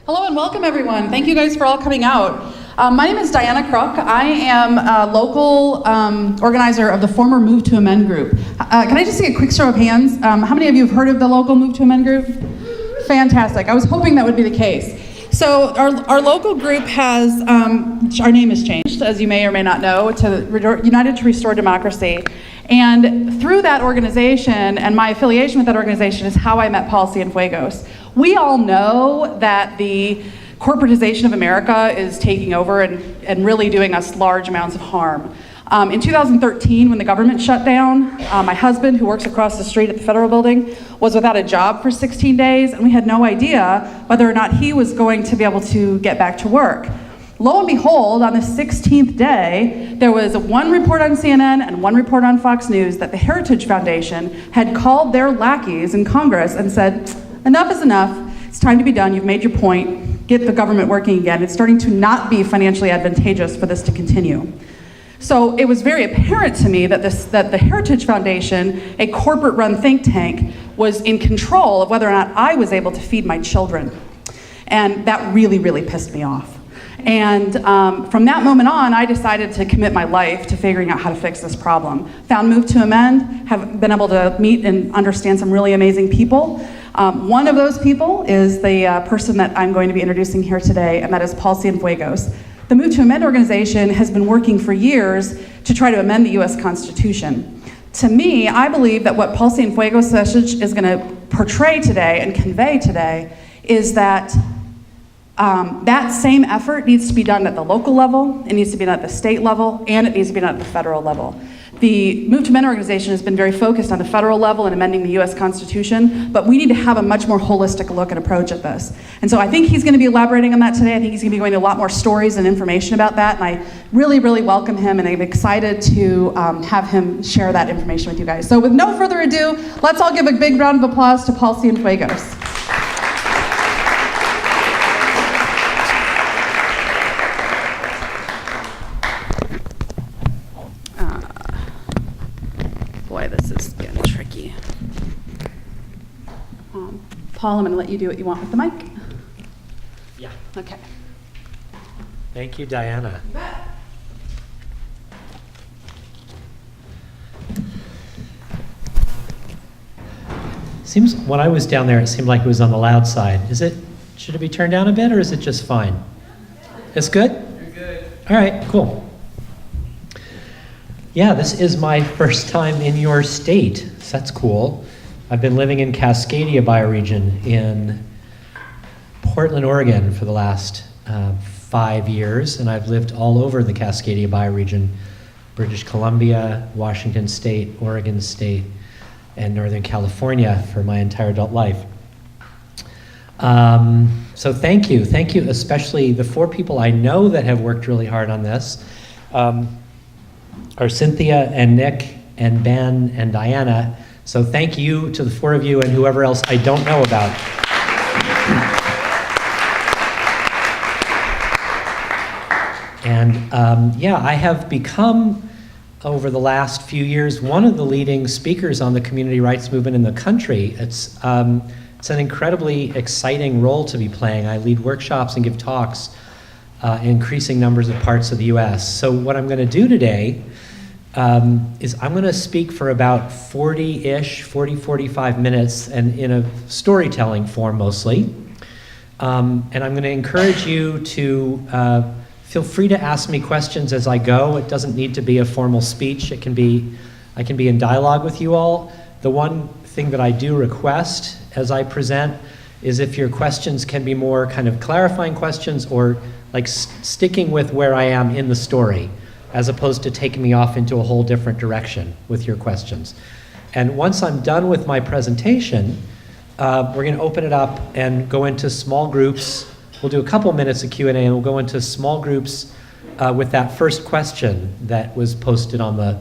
Hello and welcome everyone. Thank you guys for all coming out. My name is Diana Crook. I am a local organizer of the former Move to Amend group. Can I just see a quick show of hands? How many of you have heard of the local Move to Amend group? Fantastic. I was hoping that would be the case. So our local group has, our name has changed, as you may or may not know, to United to Restore Democracy. And through that organization and my affiliation with that organization is how I met Paul Cienfuegos. We all know that the corporatization of America is taking over and really doing us large amounts of harm. In 2013, when the government shut down, my husband, who works across the street at the Federal Building, was without a job for 16 days, and we had no idea whether or not he was going to be able to get back to work. Lo and behold, on the 16th day, there was one report on CNN and one report on Fox News that the Heritage Foundation had called their lackeys in Congress and said, enough is enough, it's time to be done, you've made your point, get the government working again. It's starting to not be financially advantageous for this to continue. So it was very apparent to me that the Heritage Foundation, a corporate-run think tank, was in control of whether or not I was able to feed my children. And that really, really pissed me off. And from that moment on, I decided to commit my life to figuring out how to fix this problem. Found Move to Amend, have been able to meet and understand some really amazing people. One of those people is the person that I'm going to be introducing here today, and that is Paul Cienfuegos. The Move to Amend organization has been working for years to try to amend the US Constitution. To me, I believe that what Paul Cienfuegos' message is going to portray today and convey today is that that same effort needs to be done at the local level, it needs to be done at the state level, and it needs to be done at the federal level. The Move to Amend organization has been very focused on the federal level and amending the US Constitution, but we need to have a much more holistic look and approach at this. And so I think he's going to be elaborating on that today. I think he's going to be going to a lot more stories and information about that, and I really, really welcome him, and I'm excited to have him share that information with you guys. So with no further ado, let's all give a big round of applause to Paul Cienfuegos. Paul, I'm going to let you do what you want with the mic. Yeah. Okay. Thank you, Diana. You bet. Seems when I was down there, it seemed like it was on the loud side. Should it be turned down a bit, or is it just fine? It's good? You're good. All right, cool. Yeah, this is my first time in your state, so that's cool. I've been living in Cascadia bioregion in Portland, Oregon for the last 5 years, and I've lived all over the Cascadia bioregion, British Columbia, Washington State, Oregon State, and Northern California for my entire adult life. So thank you, especially the 4 people I know that have worked really hard on this are Cynthia and Nick and Ben and Diana. So thank you to the 4 of you and whoever else I don't know about. And yeah, I have become, over the last few years, one of the leading speakers on the community rights movement in the country. It's an incredibly exciting role to be playing. I lead workshops and give talks in increasing numbers of parts of the US. So what I'm going to do today is I'm going to speak for about 45 minutes, and in a storytelling form mostly. And I'm going to encourage you to feel free to ask me questions as I go. It doesn't need to be a formal speech. I can be in dialogue with you all. The one thing that I do request as I present is if your questions can be more kind of clarifying questions, or like sticking with where I am in the story, as opposed to taking me off into a whole different direction with your questions. And once I'm done with my presentation, we're going to open it up and go into small groups. We'll do a couple minutes of Q&A, and we'll go into small groups with that first question that was posted on the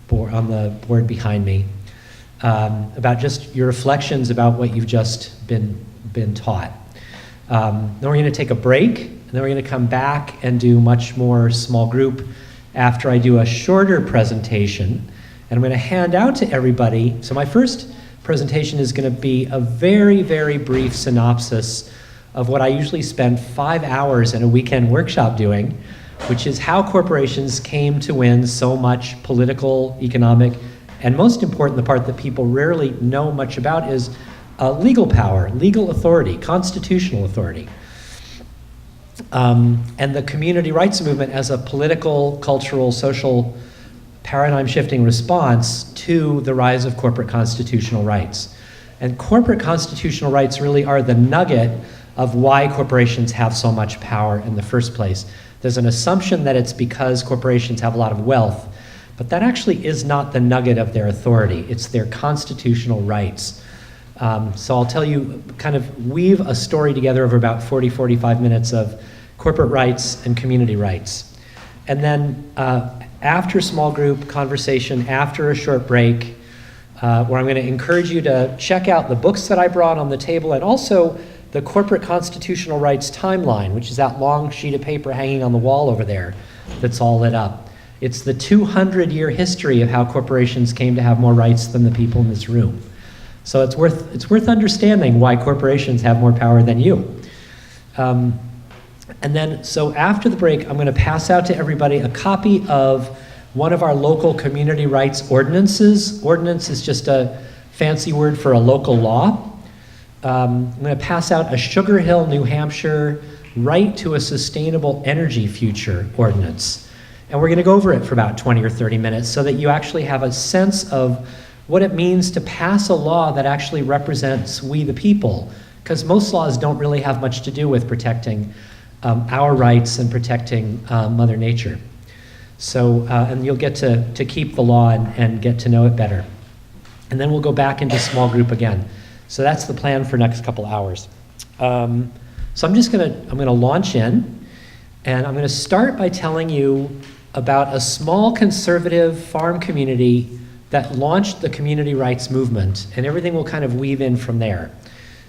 board behind me, about just your reflections about what you've just been taught. Then we're going to take a break, and then we're going to come back and do much more small group after I do a shorter presentation, and I'm going to hand out to everybody. So my first presentation is going to be a very, very brief synopsis of what I usually spend 5 hours in a weekend workshop doing, which is how corporations came to win so much political, economic, and most important, the part that people rarely know much about is legal power, legal authority, constitutional authority. And the community rights movement as a political, cultural, social paradigm-shifting response to the rise of corporate constitutional rights. And corporate constitutional rights really are the nugget of why corporations have so much power in the first place. There's an assumption that it's because corporations have a lot of wealth, but that actually is not the nugget of their authority. It's their constitutional rights. So I'll tell you, kind of weave a story together over about 45 minutes of corporate rights and community rights. And then after small group conversation, after a short break, where I'm going to encourage you to check out the books that I brought on the table and also the corporate constitutional rights timeline, which is that long sheet of paper hanging on the wall over there that's all lit up. It's the 200-year history of how corporations came to have more rights than the people in this room. So it's worth understanding why corporations have more power than you. And then, so after the break, I'm going to pass out to everybody a copy of one of our local community rights ordinances. Ordinance is just a fancy word for a local law. I'm going to pass out a Sugar Hill, New Hampshire Right to a Sustainable Energy Future ordinance. And we're going to go over it for about 20 or 30 minutes so that you actually have a sense of what it means to pass a law that actually represents we the people, because most laws don't really have much to do with protecting our rights and protecting Mother Nature. So, and you'll get to keep the law and get to know it better. And then we'll go back into small group again. So that's the plan for next couple hours. So I'm gonna launch in, and I'm gonna start by telling you about a small conservative farm community that launched the community rights movement, and everything will kind of weave in from there.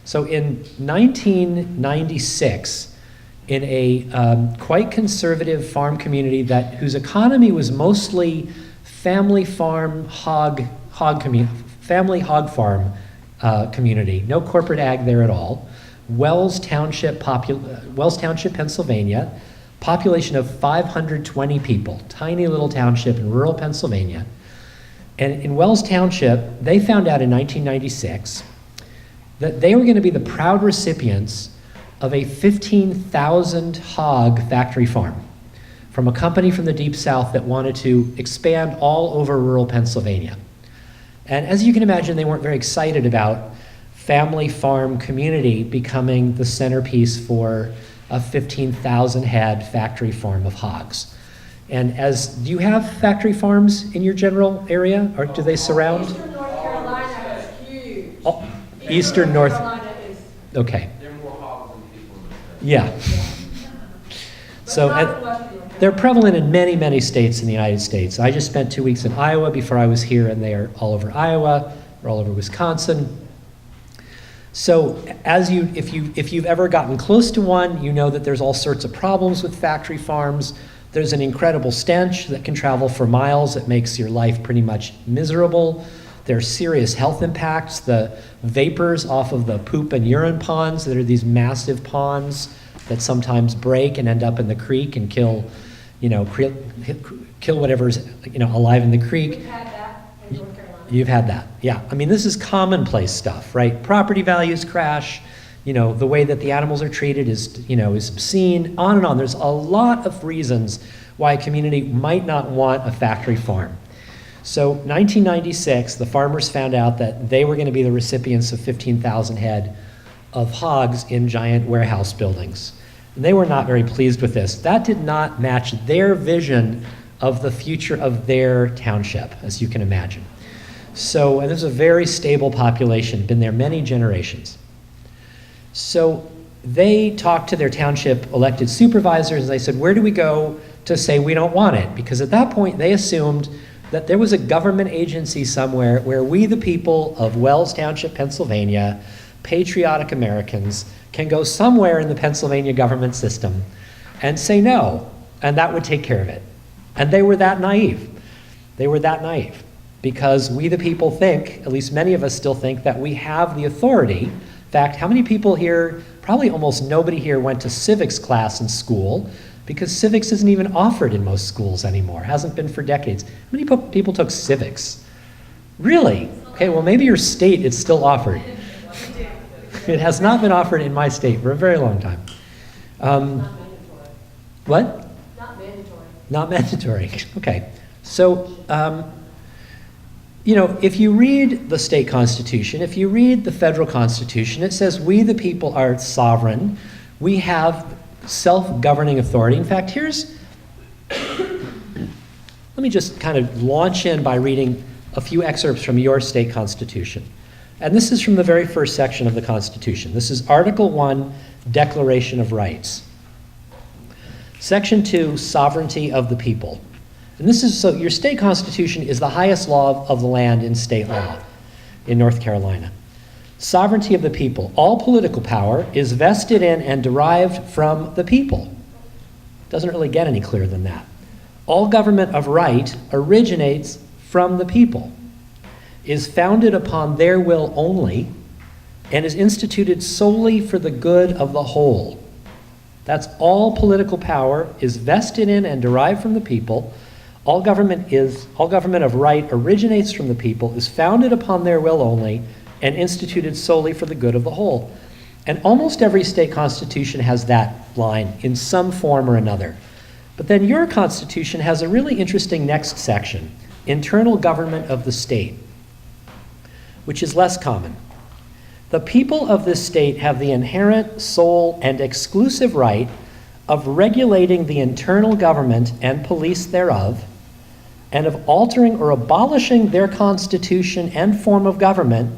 So in 1996, in a quite conservative farm community whose economy was mostly family farm family hog farm community, no corporate ag there at all. Wells Township, Pennsylvania, population of 520 people, tiny little township in rural Pennsylvania. And in Wells Township, they found out in 1996 that they were going to be the proud recipients of a 15,000 hog factory farm from a company from the Deep South that wanted to expand all over rural Pennsylvania. And as you can imagine, they weren't very excited about family farm community becoming the centerpiece for a 15,000 head factory farm of hogs. And do you have factory farms in your general area, or do they surround? Eastern North Carolina is huge. Oh, Eastern North. Carolina is. Okay. There are more hogs than people in the state. Yeah. So they're prevalent in many, many states in the United States. I just spent 2 weeks in Iowa before I was here, and they are all over Iowa, or all over Wisconsin. So if you've ever gotten close to one, you know that there's all sorts of problems with factory farms. There's an incredible stench that can travel for miles. It makes your life pretty much miserable. There's serious health impacts. The vapors off of the poop and urine ponds that are these massive ponds that sometimes break and end up in the creek and kill whatever's alive in the creek. We've had that in North Carolina. You've had that, yeah. I mean, this is commonplace stuff, right? Property values crash, the way that the animals are treated is obscene, on and on. There's a lot of reasons why a community might not want a factory farm. So 1996, the farmers found out that they were going to be the recipients of 15,000 head of hogs in giant warehouse buildings. And they were not very pleased with this. That did not match their vision of the future of their township, as you can imagine. So, and there's a very stable population, been there many generations. So they talked to their township elected supervisors, and they said, where do we go to say we don't want it? Because at that point, they assumed that there was a government agency somewhere where we, the people of Wells Township, Pennsylvania, patriotic Americans, can go somewhere in the Pennsylvania government system and say no, and that would take care of it. And they were that naive. They were that naive because we, the people, think, at least many of us still think, that we have the authority In fact, how many people here, probably almost nobody here went to civics class in school, because civics isn't even offered in most schools anymore, hasn't been for decades. How many people took civics? Really? Okay, well maybe your state it's still offered. It has not been offered in my state for a very long time. Not mandatory. What? Not mandatory. Not mandatory. Okay. So, if you read the state constitution, if you read the federal constitution, it says we the people are sovereign. We have self-governing authority. In fact, let me just kind of launch in by reading a few excerpts from your state constitution. And this is from the very first section of the Constitution. This is Article 1, Declaration of Rights. Section 2, Sovereignty of the People. And this is, so your state constitution is the highest law of the land in state law in North Carolina. Sovereignty of the people. All political power is vested in and derived from the people. Doesn't really get any clearer than that. All government of right originates from the people, is founded upon their will only, and is instituted solely for the good of the whole. That's all political power is vested in and derived from the people. All government of right originates from the people, is founded upon their will only, and instituted solely for the good of the whole. And almost every state constitution has that line in some form or another. But then your constitution has a really interesting next section, internal government of the state, which is less common. The people of this state have the inherent, sole, and exclusive right of regulating the internal government and police thereof, and of altering or abolishing their constitution and form of government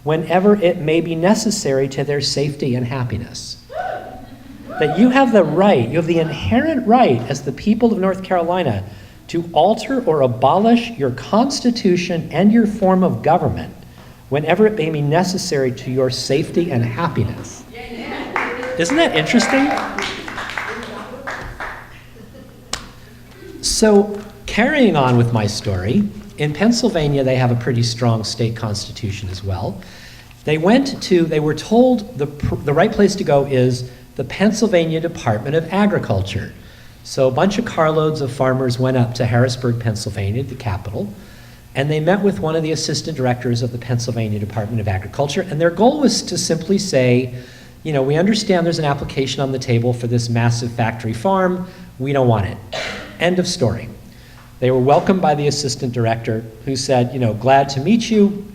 whenever it may be necessary to their safety and happiness. That you have the right, you have the inherent right as the people of North Carolina to alter or abolish your constitution and your form of government whenever it may be necessary to your safety and happiness. Isn't that interesting? So, carrying on with my story, in Pennsylvania they have a pretty strong state constitution as well. They were told the right place to go is the Pennsylvania Department of Agriculture. So a bunch of carloads of farmers went up to Harrisburg, Pennsylvania, the capital, and they met with one of the assistant directors of the Pennsylvania Department of Agriculture, and their goal was to simply say, we understand there's an application on the table for this massive factory farm, we don't want it. End of story. They were welcomed by the assistant director, who said, glad to meet you.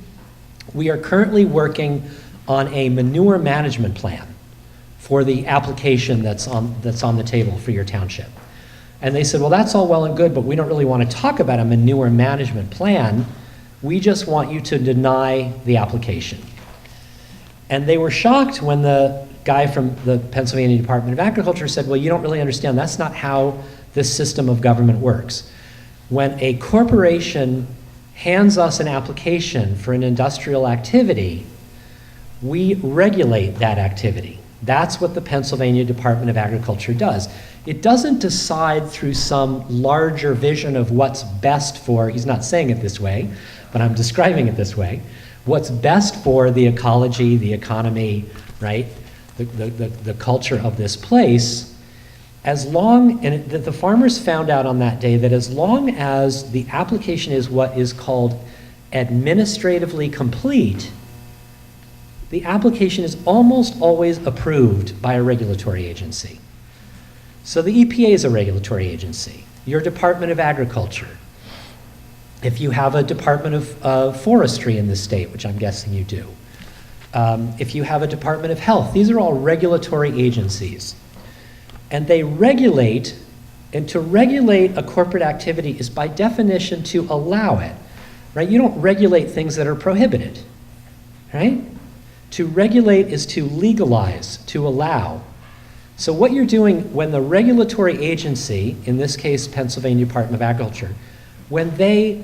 We are currently working on a manure management plan for the application that's on the table for your township. And they said, well, that's all well and good, but we don't really want to talk about a manure management plan. We just want you to deny the application. And they were shocked when the guy from the Pennsylvania Department of Agriculture said, well, you don't really understand. That's not how this system of government works. When a corporation hands us an application for an industrial activity, we regulate that activity. That's what the Pennsylvania Department of Agriculture does. It doesn't decide through some larger vision of what's best for, he's not saying it this way, but I'm describing it this way, what's best for the ecology, the economy, right? The culture of this place. The farmers found out on that day that as long as the application is what is called administratively complete, the application is almost always approved by a regulatory agency. So the EPA is a regulatory agency. Your Department of Agriculture. If you have a Department of Forestry in this state, which I'm guessing you do. If you have a Department of Health, these are all regulatory agencies. And they regulate, and to regulate a corporate activity is by definition to allow it, right? You don't regulate things that are prohibited, right? To regulate is to legalize, to allow. So what you're doing when the regulatory agency, in this case Pennsylvania Department of Agriculture, when they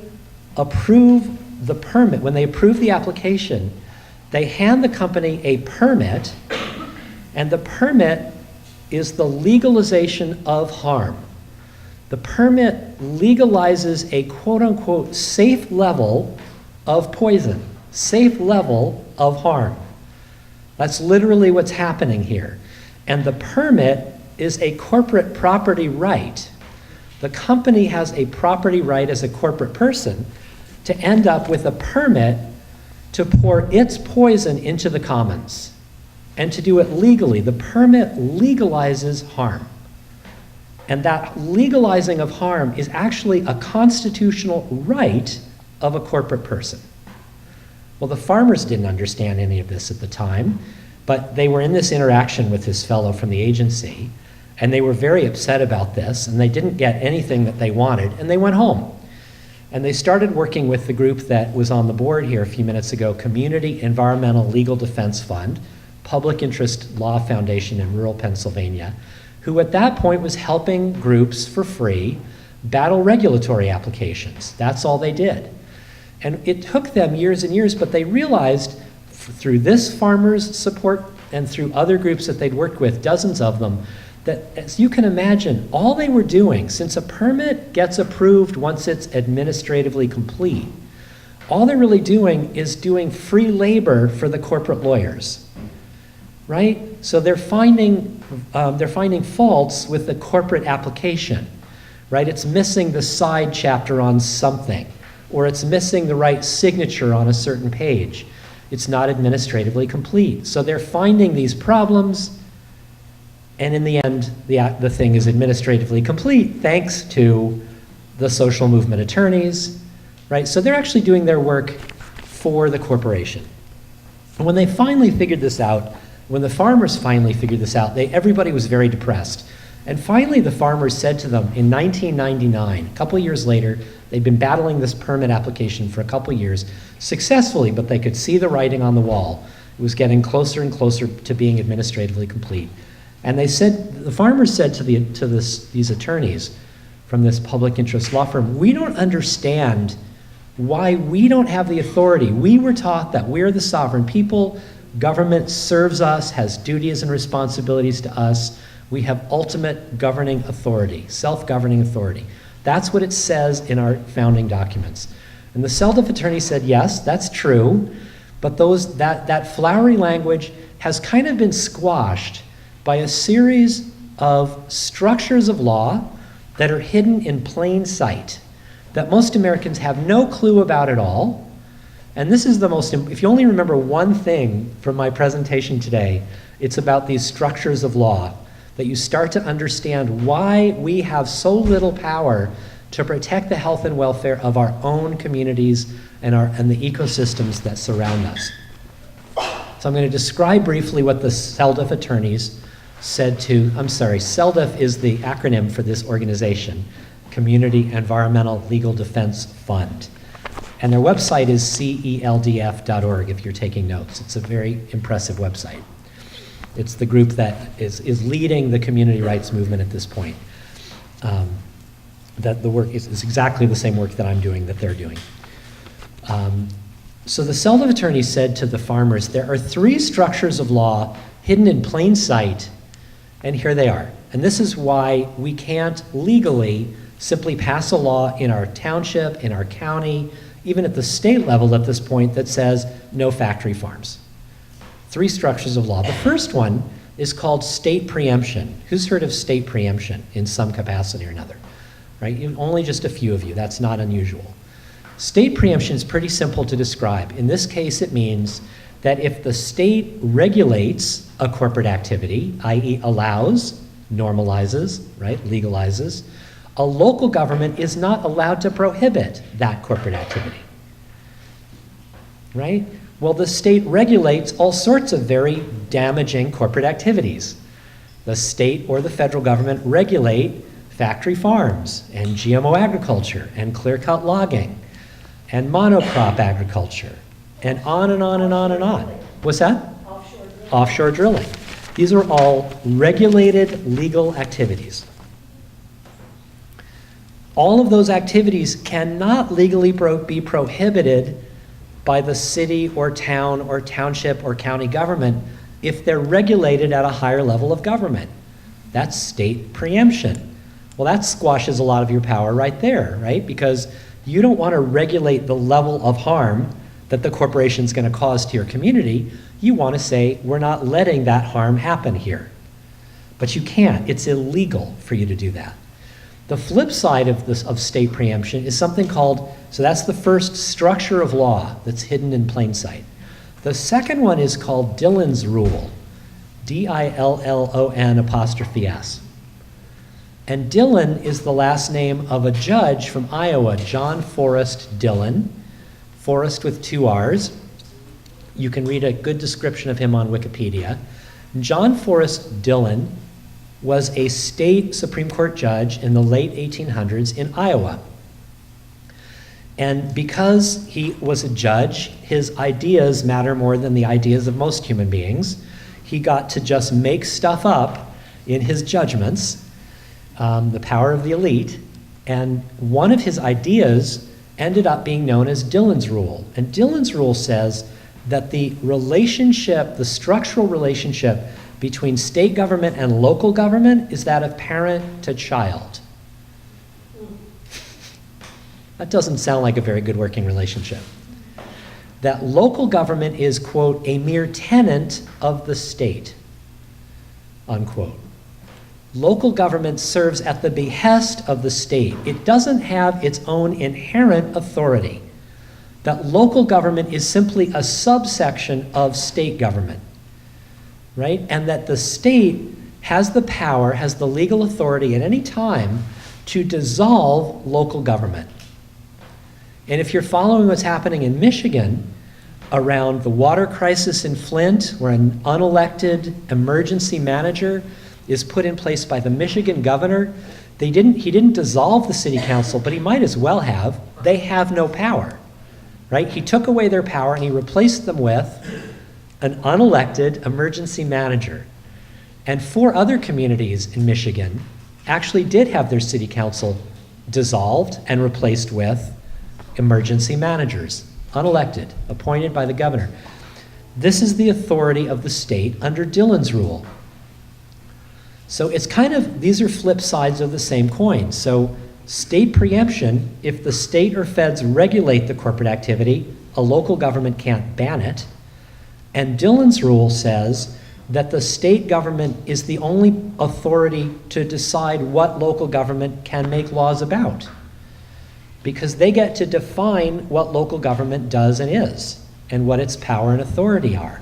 approve the permit, when they approve the application, they hand the company a permit, and the permit is the legalization of harm. The permit legalizes a quote-unquote safe level of poison, safe level of harm. That's literally what's happening here. And the permit is a corporate property right. The company has a property right as a corporate person to end up with a permit to pour its poison into the commons and to do it legally. The permit legalizes harm. And that legalizing of harm is actually a constitutional right of a corporate person. Well, the farmers didn't understand any of this at the time, but they were in this interaction with this fellow from the agency, and they were very upset about this, and they didn't get anything that they wanted, and they went home. And they started working with the group that was on the board here a few minutes ago, Community Environmental Legal Defense Fund, Public Interest Law Foundation in rural Pennsylvania, who at that point was helping groups for free battle regulatory applications. That's all they did. And it took them years and years, but they realized through this farmers' support and through other groups that they'd worked with, dozens of them, that as you can imagine, all they were doing, since a permit gets approved once it's administratively complete, all they're really doing is doing free labor for the corporate lawyers, right? So they're finding faults with the corporate application, right? It's missing the side chapter on something, or it's missing the right signature on a certain page. It's not administratively complete. So they're finding these problems, and in the end, the thing is administratively complete thanks to the social movement attorneys, right? So they're actually doing their work for the corporation. And when they finally figured this out, when the farmers finally figured this out, everybody was very depressed. And finally, the farmers said to them in 1999, a couple of years later, they'd been battling this permit application for a couple of years successfully, but they could see the writing on the wall. It was getting closer and closer to being administratively complete. And the farmers said to these attorneys from this public interest law firm, we don't understand why we don't have the authority. We were taught that we're the sovereign people. Government serves us, has duties and responsibilities to us. We have ultimate governing authority, self-governing authority. That's what it says in our founding documents. And the Seldiff attorney said, yes, that's true, but that flowery language has kind of been squashed by a series of structures of law that are hidden in plain sight, that most Americans have no clue about at all. And this is if you only remember one thing from my presentation today, it's about these structures of law, that you start to understand why we have so little power to protect the health and welfare of our own communities and the ecosystems that surround us. So I'm going to describe briefly what the Seldiff attorneys said Seldiff is the acronym for this organization, Community Environmental Legal Defense Fund. And their website is celdf.org if you're taking notes. It's a very impressive website. It's the group that is leading the community rights movement at this point. That the work is exactly the same work that I'm doing, that they're doing. So the Seldiff attorney said to the farmers, there are 3 structures of law hidden in plain sight, and here they are. And this is why we can't legally simply pass a law in our township, in our county, even at the state level at this point, that says no factory farms. 3 structures of law. The first one is called state preemption. Who's heard of state preemption in some capacity or another? Right? Only just a few of you. That's not unusual. State preemption is pretty simple to describe. In this case, it means that if the state regulates a corporate activity, i.e. allows, normalizes, right, legalizes, a local government is not allowed to prohibit that corporate activity, right? Well, the state regulates all sorts of very damaging corporate activities. The state or the federal government regulate factory farms and GMO agriculture and clear-cut logging and monocrop agriculture and on and on and on and on. What's that? Offshore drilling. Offshore drilling. These are all regulated legal activities. All of those activities cannot legally be prohibited by the city or town or township or county government if they're regulated at a higher level of government. That's state preemption. Well, that squashes a lot of your power right there, right? Because you don't want to regulate the level of harm that the corporation's going to cause to your community, you want to say, we're not letting that harm happen here. But you can't. It's illegal for you to do that. The flip side of state preemption is something called, so that's the first structure of law that's hidden in plain sight. The second one is called Dillon's Rule, Dillon''S. And Dillon is the last name of a judge from Iowa, John Forrest Dillon, Forrest with 2 R's. You can read a good description of him on Wikipedia. John Forrest Dillon was a state Supreme Court judge in the late 1800s in Iowa. And because he was a judge, his ideas matter more than the ideas of most human beings. He got to just make stuff up in his judgments, the power of the elite, and one of his ideas ended up being known as Dillon's Rule. And Dillon's Rule says that the relationship, the structural relationship between state government and local government is that of parent to child. That doesn't sound like a very good working relationship. That local government is, quote, a mere tenant of the state, unquote. Local government serves at the behest of the state. It doesn't have its own inherent authority. That local government is simply a subsection of state government, right? And that the state has the power, has the legal authority at any time to dissolve local government. And if you're following what's happening in Michigan around the water crisis in Flint, where an unelected emergency manager is put in place by the Michigan governor, he didn't dissolve the city council, but he might as well have. They have no power, right? He took away their power and he replaced them with an unelected emergency manager. And 4 other communities in Michigan actually did have their city council dissolved and replaced with emergency managers, unelected, appointed by the governor. This is the authority of the state under Dillon's Rule. So it's kind of, these are flip sides of the same coin. So state preemption, if the state or feds regulate the corporate activity, a local government can't ban it. And Dillon's Rule says that the state government is the only authority to decide what local government can make laws about, because they get to define what local government does and is, and what its power and authority are.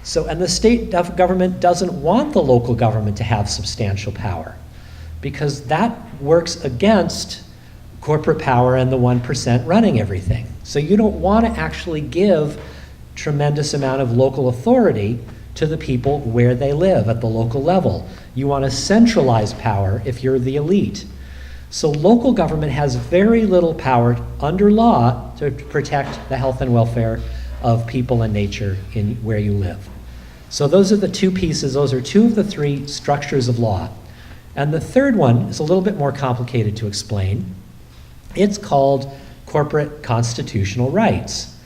So, and the state government doesn't want the local government to have substantial power, because that works against corporate power and the 1% running everything. So you don't want to actually give tremendous amount of local authority to the people where they live at the local level. You want to centralize power if you're the elite. So local government has very little power under law to protect the health and welfare of people and nature in where you live. So those are the 2 pieces. Those are 2 of the 3 structures of law. And the third one is a little bit more complicated to explain. It's called corporate constitutional rights.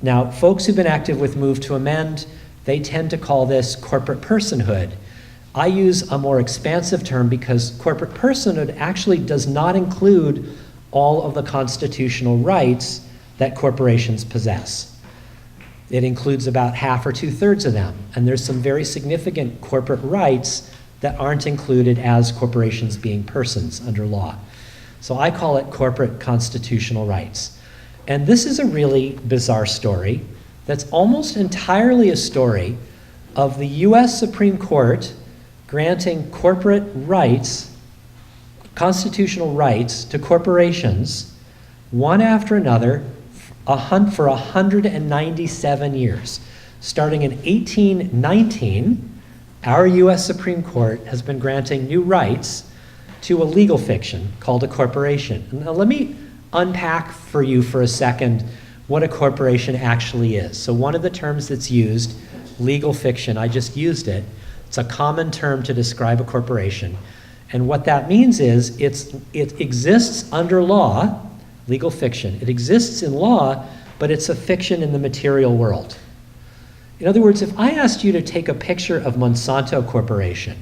Now, folks who've been active with Move to Amend, they tend to call this corporate personhood. I use a more expansive term because corporate personhood actually does not include all of the constitutional rights that corporations possess. It includes about half or 2/3 of them, and there's some very significant corporate rights that aren't included as corporations being persons under law. So I call it corporate constitutional rights. And this is a really bizarre story that's almost entirely a story of the US Supreme Court granting corporate rights, constitutional rights to corporations, one after another, for 197 years. Starting in 1819, our US Supreme Court has been granting new rights to a legal fiction called a corporation. Now let me unpack for you for a second what a corporation actually is. So one of the terms that's used, legal fiction, I just used it. It's a common term to describe a corporation. And what that means is it exists under law, legal fiction. It exists in law, but it's a fiction in the material world. In other words, if I asked you to take a picture of Monsanto Corporation,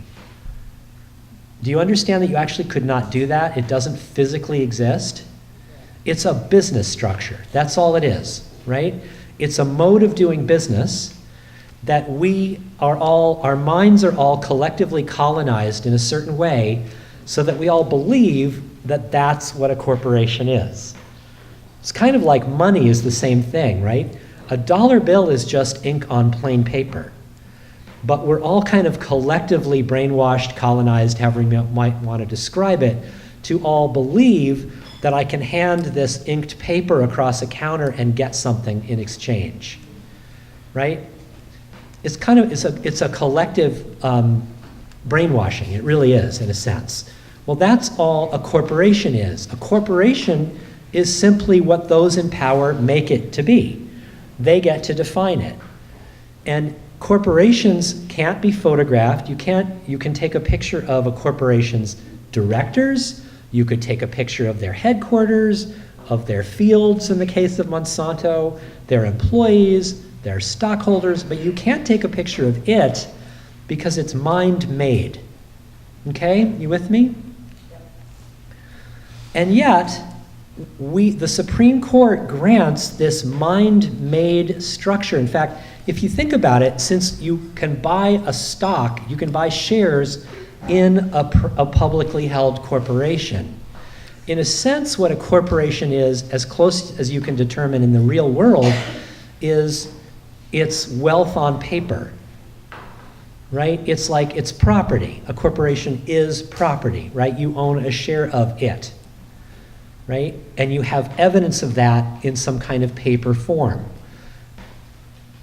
do you understand that you actually could not do that? It doesn't physically exist. It's a business structure. That's all it is, right? It's a mode of doing business that our minds are all collectively colonized in a certain way so that we all believe that that's what a corporation is. It's kind of like money is the same thing, right? A dollar bill is just ink on plain paper. But we're all kind of collectively brainwashed, colonized, however you might want to describe it, to all believe that I can hand this inked paper across a counter and get something in exchange, right? It's a collective brainwashing. It really is, in a sense. Well, that's all a corporation is. A corporation is simply what those in power make it to be. They get to define it. And corporations can't be photographed. You can take a picture of a corporation's directors. You could take a picture of their headquarters, of their fields in the case of Monsanto, their employees, their stockholders, but you can't take a picture of it because it's mind-made. Okay, you with me? And yet, the Supreme Court grants this mind-made structure. In fact, if you think about it, since you can buy a stock, you can buy shares in a publicly held corporation. In a sense, what a corporation is, as close as you can determine in the real world, is its wealth on paper, right? It's like it's property. A corporation is property, right? You own a share of it, right? And you have evidence of that in some kind of paper form.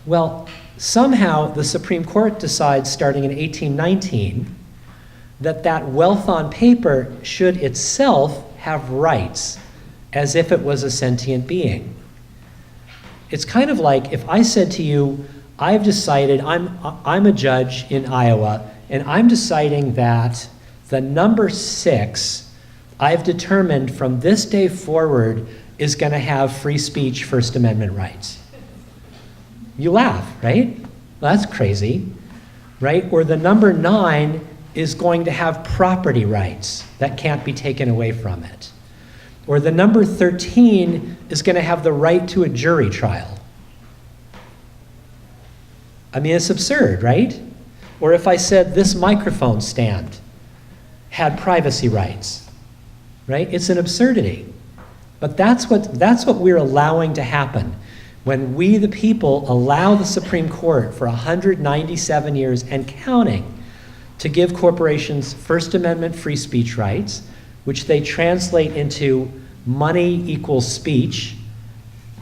Well, somehow the Supreme Court decides, starting in 1819, that wealth on paper should itself have rights, as if it was a sentient being. It's kind of like if I said to you, I've decided, I'm a judge in Iowa, and I'm deciding that the number 6, I've determined from this day forward, is going to have free speech, First Amendment rights. You laugh, right? Well, that's crazy, right? Or the number 9 is going to have property rights that can't be taken away from it. Or the number 13 is going to have the right to a jury trial. I mean, it's absurd, right? Or if I said this microphone stand had privacy rights, right? It's an absurdity. But that's what we're allowing to happen when we, the people, allow the Supreme Court for 197 years and counting to give corporations First Amendment free speech rights, which they translate into money equals speech,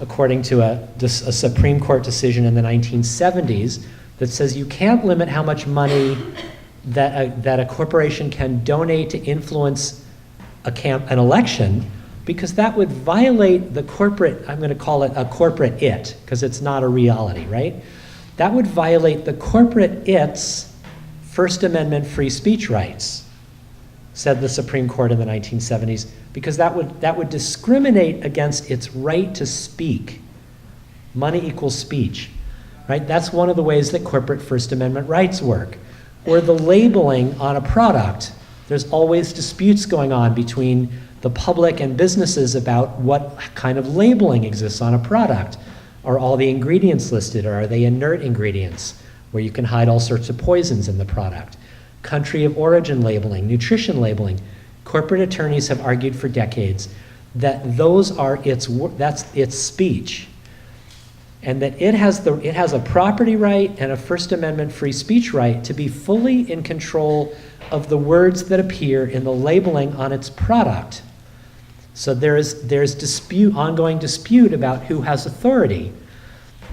according to a Supreme Court decision in the 1970s that says you can't limit how much money that a corporation can donate to influence an election, because that would violate the corporate, I'm going to call it a corporate it, because it's not a reality, right? That would violate the corporate it's First Amendment free speech rights, said the Supreme Court in the 1970s, because that would discriminate against its right to speak. Money equals speech, right? That's one of the ways that corporate First Amendment rights work. Or the labeling on a product. There's always disputes going on between the public and businesses about what kind of labeling exists on a product. Are all the ingredients listed, or are they inert ingredients, where you can hide all sorts of poisons in the product? Country of origin labeling, nutrition labeling. Corporate attorneys have argued for decades that that's its speech, and that it has a property right and a First Amendment free speech right to be fully in control of the words that appear in the labeling on its product. So there's ongoing dispute about who has authority,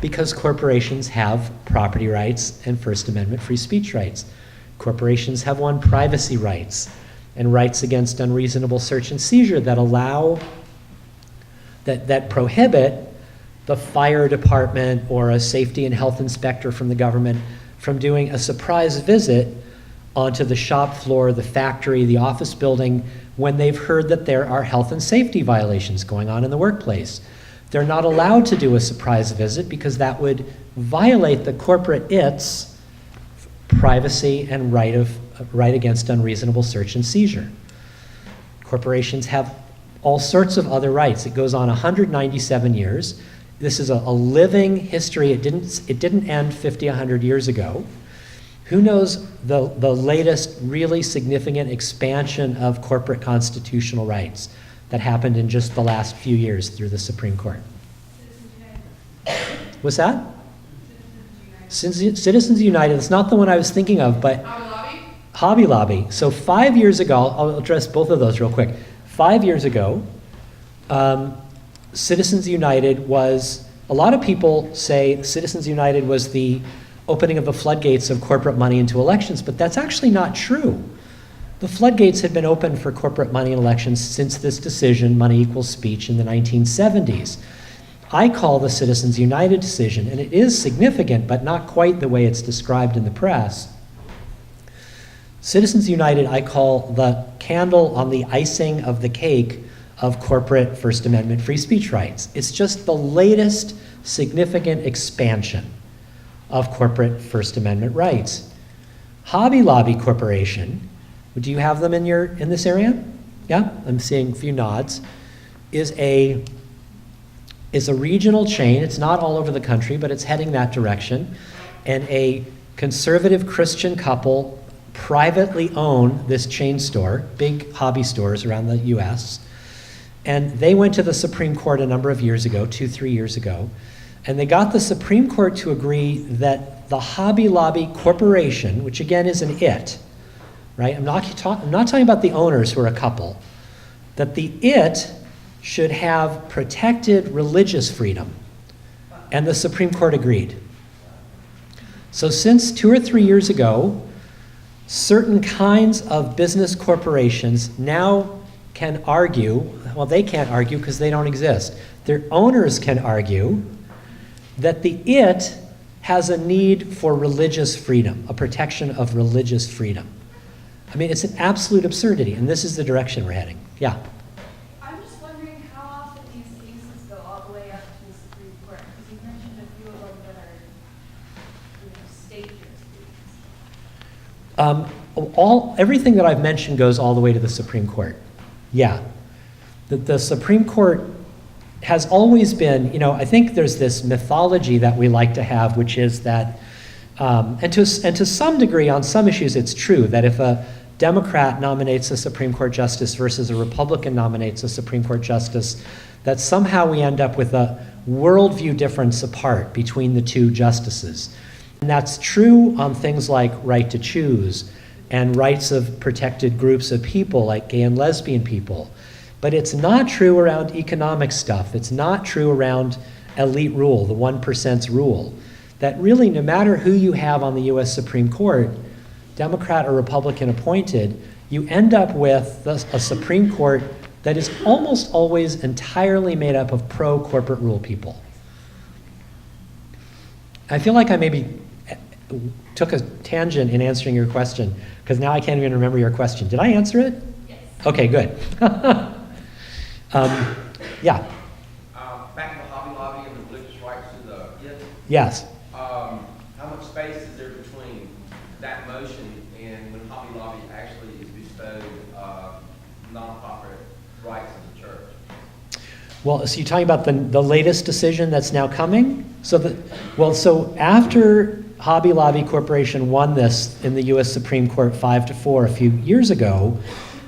because corporations have property rights and First Amendment free speech rights. Corporations have won privacy rights and rights against unreasonable search and seizure that prohibit the fire department or a safety and health inspector from the government from doing a surprise visit onto the shop floor, the factory, the office building, when they've heard that there are health and safety violations going on in the workplace. They're not allowed to do a surprise visit because that would violate the corporate it's privacy and right against unreasonable search and seizure. Corporations have all sorts of other rights. It goes on 197 years. This is a living history. It didn't end 50, 100 years ago. Who knows the latest really significant expansion of corporate constitutional rights that happened in just the last few years through the Supreme Court? What's that? Citizens United. It's not the one I was thinking of, but Hobby Lobby. So 5 years ago, I'll address both of those real quick. 5 years ago, Citizens United was, a lot of people say Citizens United was the opening of the floodgates of corporate money into elections, but that's actually not true. The floodgates had been open for corporate money in elections since this decision, Money Equals Speech, in the 1970s. I call the Citizens United decision, and it is significant, but not quite the way it's described in the press. Citizens United, I call the candle on the icing of the cake of corporate First Amendment free speech rights. It's just the latest significant expansion of corporate First Amendment rights. Hobby Lobby Corporation, do you have them in this area? Yeah, I'm seeing a few nods. Is a regional chain. It's not all over the country, but it's heading that direction. And a conservative Christian couple privately own this chain store, big hobby stores around the US. And they went to the Supreme Court a number of years ago, 2-3 years ago, and they got the Supreme Court to agree that the Hobby Lobby Corporation, which again is an it, right? I'm not talking about the owners who are a couple, that the it should have protected religious freedom. And the Supreme Court agreed. So since 2 or 3 years ago, certain kinds of business corporations now can argue, well, they can't argue because they don't exist. Their owners can argue that the it has a need for religious freedom, a protection of religious freedom. I mean, it's an absolute absurdity, and this is the direction we're heading. Yeah? I'm just wondering how often these cases go all the way up to the Supreme Court, because you mentioned a few of them that are, state jurisdictions. Everything that I've mentioned goes all the way to the Supreme Court. Yeah. The Supreme Court has always been, I think there's this mythology that we like to have, which is that, and to some degree, on some issues, it's true that if a Democrat nominates a Supreme Court justice versus a Republican nominates a Supreme Court justice, that somehow we end up with a worldview difference apart between the two justices. And that's true on things like right to choose and rights of protected groups of people like gay and lesbian people. But it's not true around economic stuff. It's not true around elite rule, the 1%'s rule. That really, no matter who you have on the US Supreme Court, Democrat or Republican appointed, you end up with a Supreme Court that is almost always entirely made up of pro-corporate rule people. I feel like I maybe took a tangent in answering your question, because now I can't even remember your question. Did I answer it? Yes. Okay, good. Yeah. Back to the Hobby Lobby and the religious rights to the it. Yes. How much space is there between that motion and when Hobby Lobby actually is bestowed nonprofit rights of the church? Well, so you're talking about the latest decision that's now coming? So after Hobby Lobby Corporation won this in the US Supreme Court 5-4 a few years ago,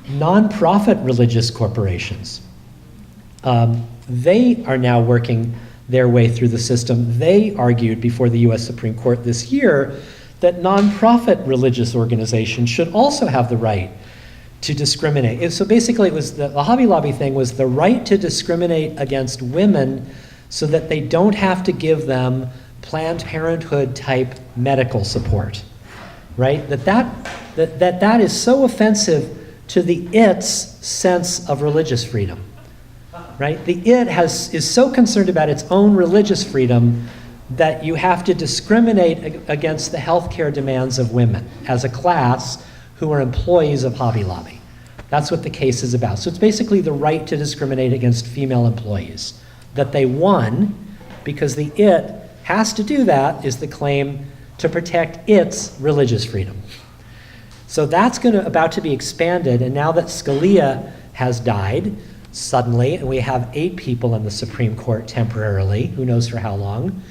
nonprofit religious corporations, they are now working their way through the system. They argued before the US Supreme Court this year that nonprofit religious organizations should also have the right to discriminate. So basically it was the Hobby Lobby thing was the right to discriminate against women so that they don't have to give them Planned Parenthood type medical support, right? That is so offensive to the it's sense of religious freedom, right? The it is so concerned about its own religious freedom that you have to discriminate against the healthcare demands of women as a class who are employees of Hobby Lobby. That's what the case is about. So it's basically the right to discriminate against female employees that they won because the it has to do that is the claim to protect its religious freedom. So that's about to be expanded, and now that Scalia has died, suddenly, and we have 8 people in the Supreme Court temporarily, who knows for how long,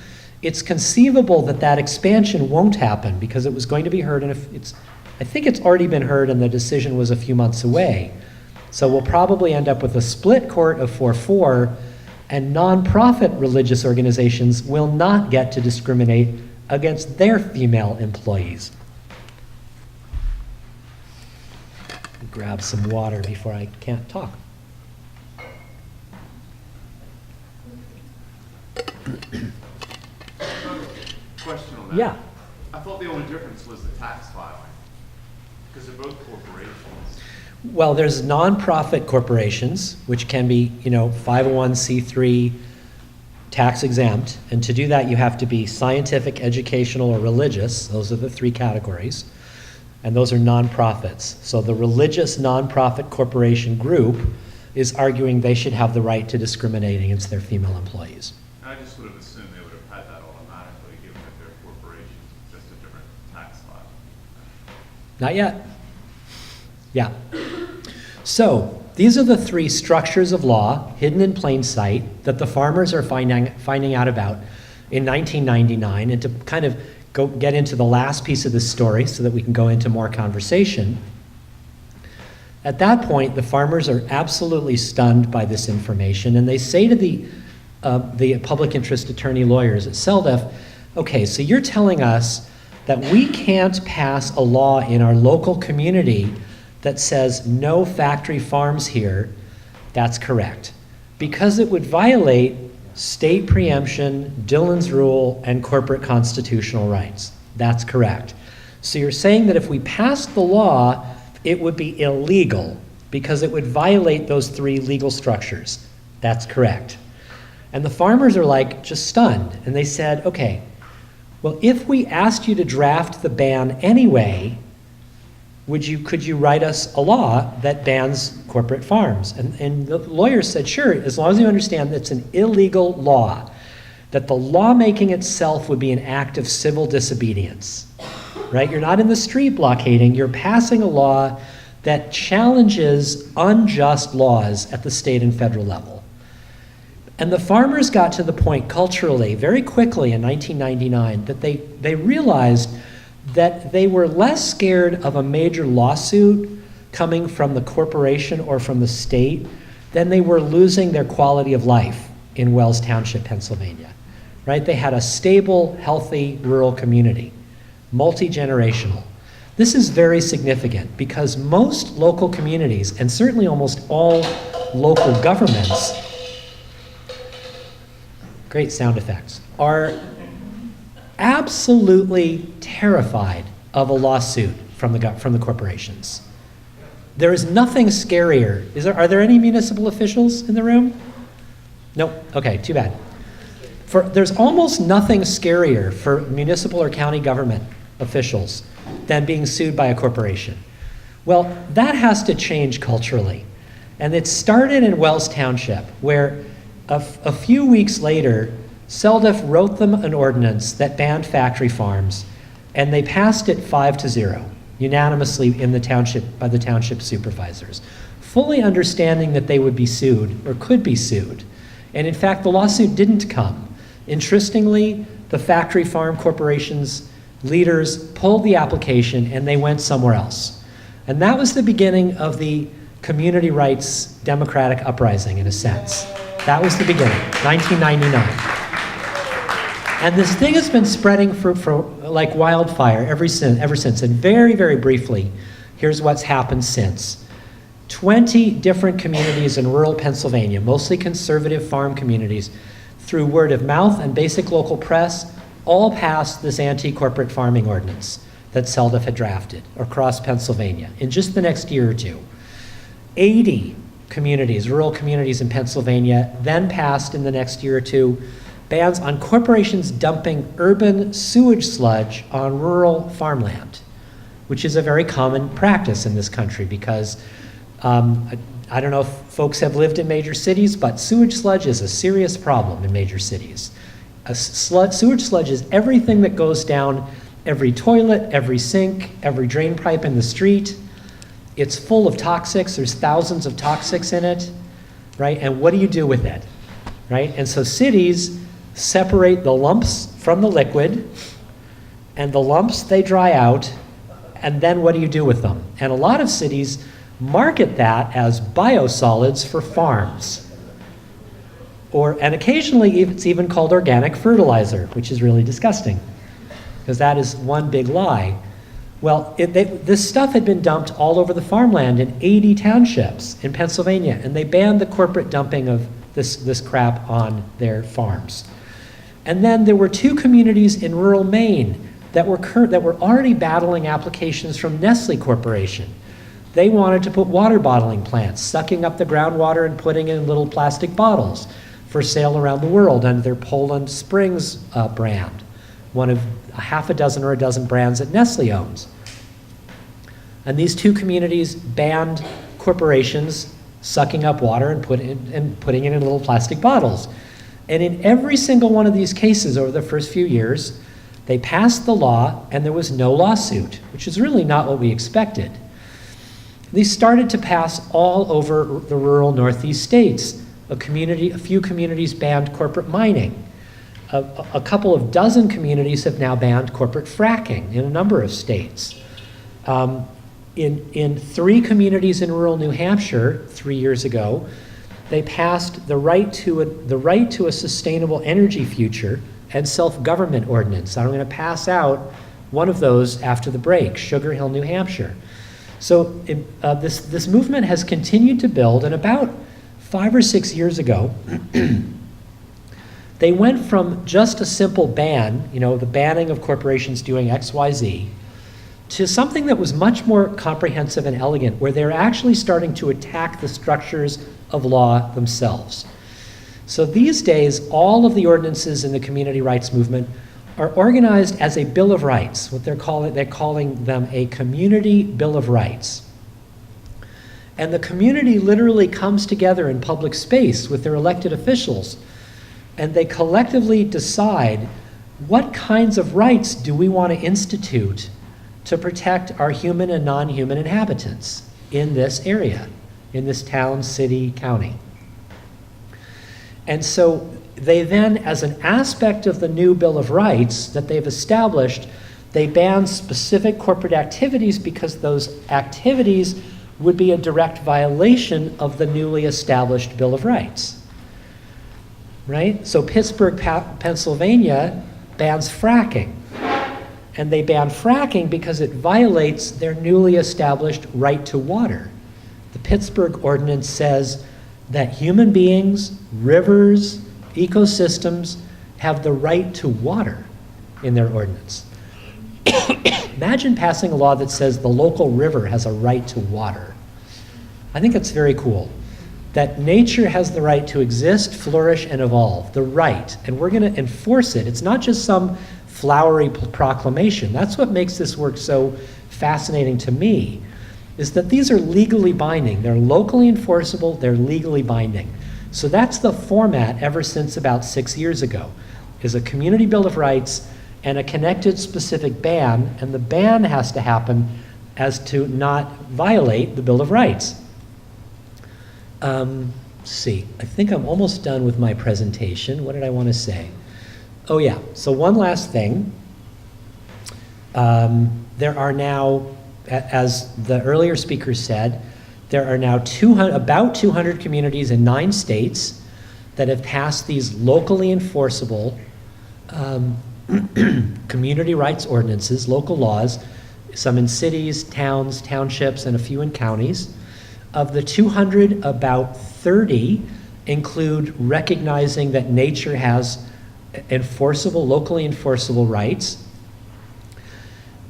it's conceivable that that expansion won't happen because it was going to be heard, and I think it's already been heard and the decision was a few months away. So we'll probably end up with a split court of 4-4, and nonprofit religious organizations will not get to discriminate against their female employees. Grab some water before I can't talk. Question on that. Yeah. I thought the only difference was the tax filing, because they're both corporations. Well, there's nonprofit corporations, which can be, 501c3 tax exempt. And to do that, you have to be scientific, educational, or religious. Those are the 3 categories. And those are nonprofits. So the religious nonprofit corporation group is arguing they should have the right to discriminate against their female employees. I just would have assumed they would have had that automatically, given that they're corporations, just a different tax file. Not yet. Yeah. So these are the 3 structures of law hidden in plain sight that the farmers are finding out about in 1999. And to kind of get into the last piece of this story so that we can go into more conversation, at that point, the farmers are absolutely stunned by this information, and they say to the public interest attorney lawyers at CELDF, okay, so you're telling us that we can't pass a law in our local community that says no factory farms here. That's correct. Because it would violate state preemption, Dillon's rule, and corporate constitutional rights. That's correct. So you're saying that if we passed the law, it would be illegal because it would violate those 3 legal structures. That's correct. And the farmers are like just stunned. And they said, okay, well, if we asked you to draft the ban anyway, could you write us a law that bans corporate farms? And the lawyers said, sure, as long as you understand that it's an illegal law, that the lawmaking itself would be an act of civil disobedience, right? You're not in the street blockading, you're passing a law that challenges unjust laws at the state and federal level. And the farmers got to the point culturally, very quickly in 1999, that they realized that they were less scared of a major lawsuit coming from the corporation or from the state than they were losing their quality of life in Wells Township, Pennsylvania, right? They had a stable, healthy rural community, multi-generational. This is very significant because most local communities, and certainly almost all local governments, great sound effects, are absolutely terrified of a lawsuit from the corporations. There is nothing scarier. Are there any municipal officials in the room? Nope. Okay, too bad. There's almost nothing scarier for municipal or county government officials than being sued by a corporation. Well, that has to change culturally. And it started in Wells Township, where a few weeks later, CELDF wrote them an ordinance that banned factory farms, and they passed it 5-0, unanimously in the township by the township supervisors, fully understanding that they would be sued or could be sued. And in fact, the lawsuit didn't come. Interestingly, the factory farm corporation's leaders pulled the application and they went somewhere else. And that was the beginning of the community rights democratic uprising, in a sense. That was the beginning, 1999. And this thing has been spreading for like wildfire ever since. And very, very briefly, here's what's happened since. 20 different communities in rural Pennsylvania, mostly conservative farm communities, through word of mouth and basic local press, all passed this anti-corporate farming ordinance that CELDF had drafted across Pennsylvania in just the next year or 2. 80 communities, rural communities in Pennsylvania, then passed in the next year or 2 bans on corporations dumping urban sewage sludge on rural farmland, which is a very common practice in this country because I don't know if folks have lived in major cities, but sewage sludge is a serious problem in major cities. Sewage sludge is everything that goes down every toilet, every sink, every drain pipe in the street. It's full of toxics. There's thousands of toxics in it. right? And what do you do with it, right? And so cities separate the lumps from the liquid, and the lumps, they dry out, and then what do you do with them? And a lot of cities market that as biosolids for farms. And occasionally it's even called organic fertilizer, which is really disgusting, because that is one big lie. Well, this stuff had been dumped all over the farmland in 80 townships in Pennsylvania, and they banned the corporate dumping of this crap on their farms. And then there were 2 communities in rural Maine that were already battling applications from Nestle Corporation. They wanted to put water bottling plants, sucking up the groundwater and putting it in little plastic bottles for sale around the world under their Poland Springs brand, one of a half a dozen or a dozen brands that Nestle owns. And these 2 communities banned corporations sucking up water and putting it in little plastic bottles. And in every single one of these cases over the first few years, they passed the law and there was no lawsuit, which is really not what we expected. These started to pass all over the rural Northeast states. A few communities banned corporate mining. A couple of dozen communities have now banned corporate fracking in a number of states. In 3 communities in rural New Hampshire 3 years ago, they passed the right to a sustainable energy future and self-government ordinance. I'm going to pass out one of those after the break, Sugar Hill, New Hampshire. So this movement has continued to build, and about 5 or 6 years ago, they went from just a simple ban, the banning of corporations doing X, Y, Z, to something that was much more comprehensive and elegant, where they're actually starting to attack the structures of law themselves. So these days, all of the ordinances in the community rights movement are organized as a Bill of Rights. They're calling them a community Bill of Rights. And the community literally comes together in public space with their elected officials, and they collectively decide what kinds of rights do we want to institute to protect our human and non-human inhabitants in this area, in this town, city, county. And so they then, as an aspect of the new Bill of Rights that they've established, they ban specific corporate activities because those activities would be a direct violation of the newly established Bill of Rights. Right? So Pittsburgh, Pennsylvania bans fracking. And they ban fracking because it violates their newly established right to water. The Pittsburgh ordinance says that human beings, rivers, ecosystems have the right to water in their ordinance. Imagine passing a law that says the local river has a right to water. I think it's very cool. That nature has the right to exist, flourish, and evolve. The right. And we're going to enforce it. It's not just some flowery proclamation. That's what makes this work so fascinating to me, is that these are legally binding. They're locally enforceable, they're legally binding. So that's the format ever since about 6 years ago, is a community Bill of Rights and a connected specific ban, and the ban has to happen as to not violate the Bill of Rights. Let's see, I think I'm almost done with my presentation. What did I want to say? Oh yeah, so one last thing. There are now, as the earlier speaker said, there are now about 200 communities in 9 states that have passed these locally enforceable community rights ordinances, local laws, some in cities, towns, townships, and a few in counties. Of the 200, about 30 include recognizing that nature has locally enforceable rights.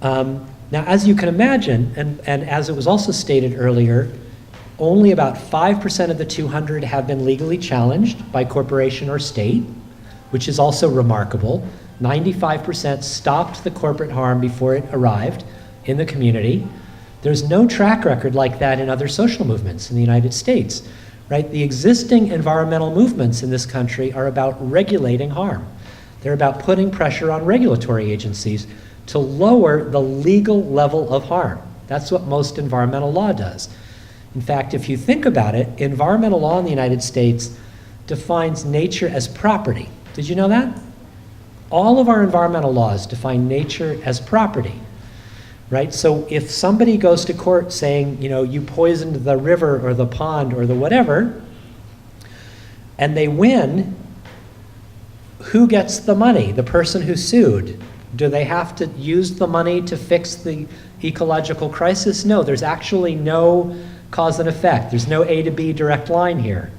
Now, as you can imagine, and as it was also stated earlier, only about 5% of the 200 have been legally challenged by corporation or state, which is also remarkable. 95% stopped the corporate harm before it arrived in the community. There's no track record like that in other social movements in the United States, right? The existing environmental movements in this country are about regulating harm. They're about putting pressure on regulatory agencies to lower the legal level of harm. That's what most environmental law does. In fact, if you think about it, environmental law in the United States defines nature as property. Did you know that? All of our environmental laws define nature as property, right? So if somebody goes to court saying, you know, you poisoned the river or the pond or the whatever, and they win, who gets the money? The person who sued. Do they have to use the money to fix the ecological crisis? No, there's actually no cause and effect. There's no A to B direct line here.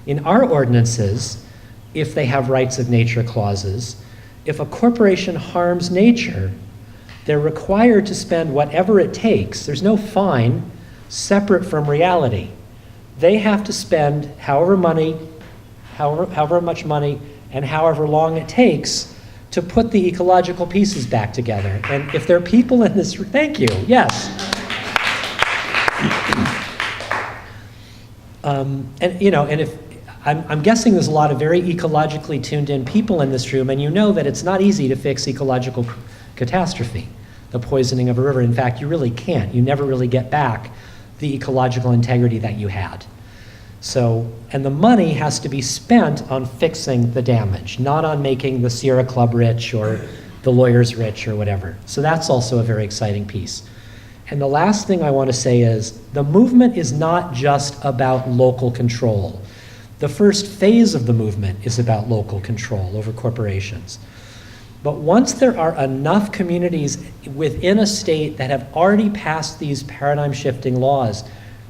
In our ordinances, if they have rights of nature clauses, if a corporation harms nature, they're required to spend whatever it takes. There's no fine separate from reality. They have to spend however much money and however long it takes to put the ecological pieces back together. And if there are people in this, thank you, yes. And you know, and if I'm guessing there's a lot of very ecologically tuned in people in this room, and you know that it's not easy to fix ecological catastrophe, the poisoning of a river. In fact, you really can't. You never really get back the ecological integrity that you had. So, and the money has to be spent on fixing the damage, not on making the Sierra Club rich or the lawyers rich or whatever. So that's also a very exciting piece. And the last thing I want to say is the movement is not just about local control. The first phase of the movement is about local control over corporations. But once there are enough communities within a state that have already passed these paradigm-shifting laws,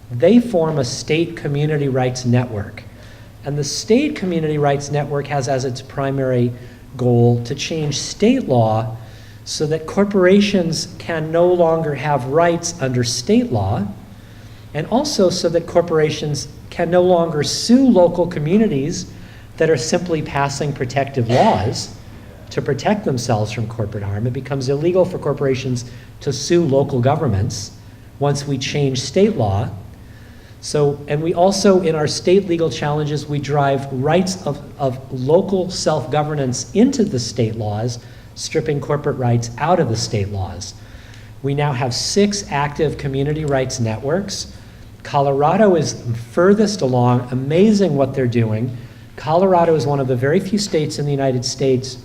they form a state community rights network. And the state community rights network has as its primary goal to change state law so that corporations can no longer have rights under state law, and also so that corporations can no longer sue local communities that are simply passing protective laws to protect themselves from corporate harm. It becomes illegal for corporations to sue local governments once we change state law. So, and we also, in our state legal challenges, we drive rights of local self-governance into the state laws, stripping corporate rights out of the state laws. We now have 6 active community rights networks. Colorado is furthest along, amazing what they're doing. Colorado is one of the very few states in the United States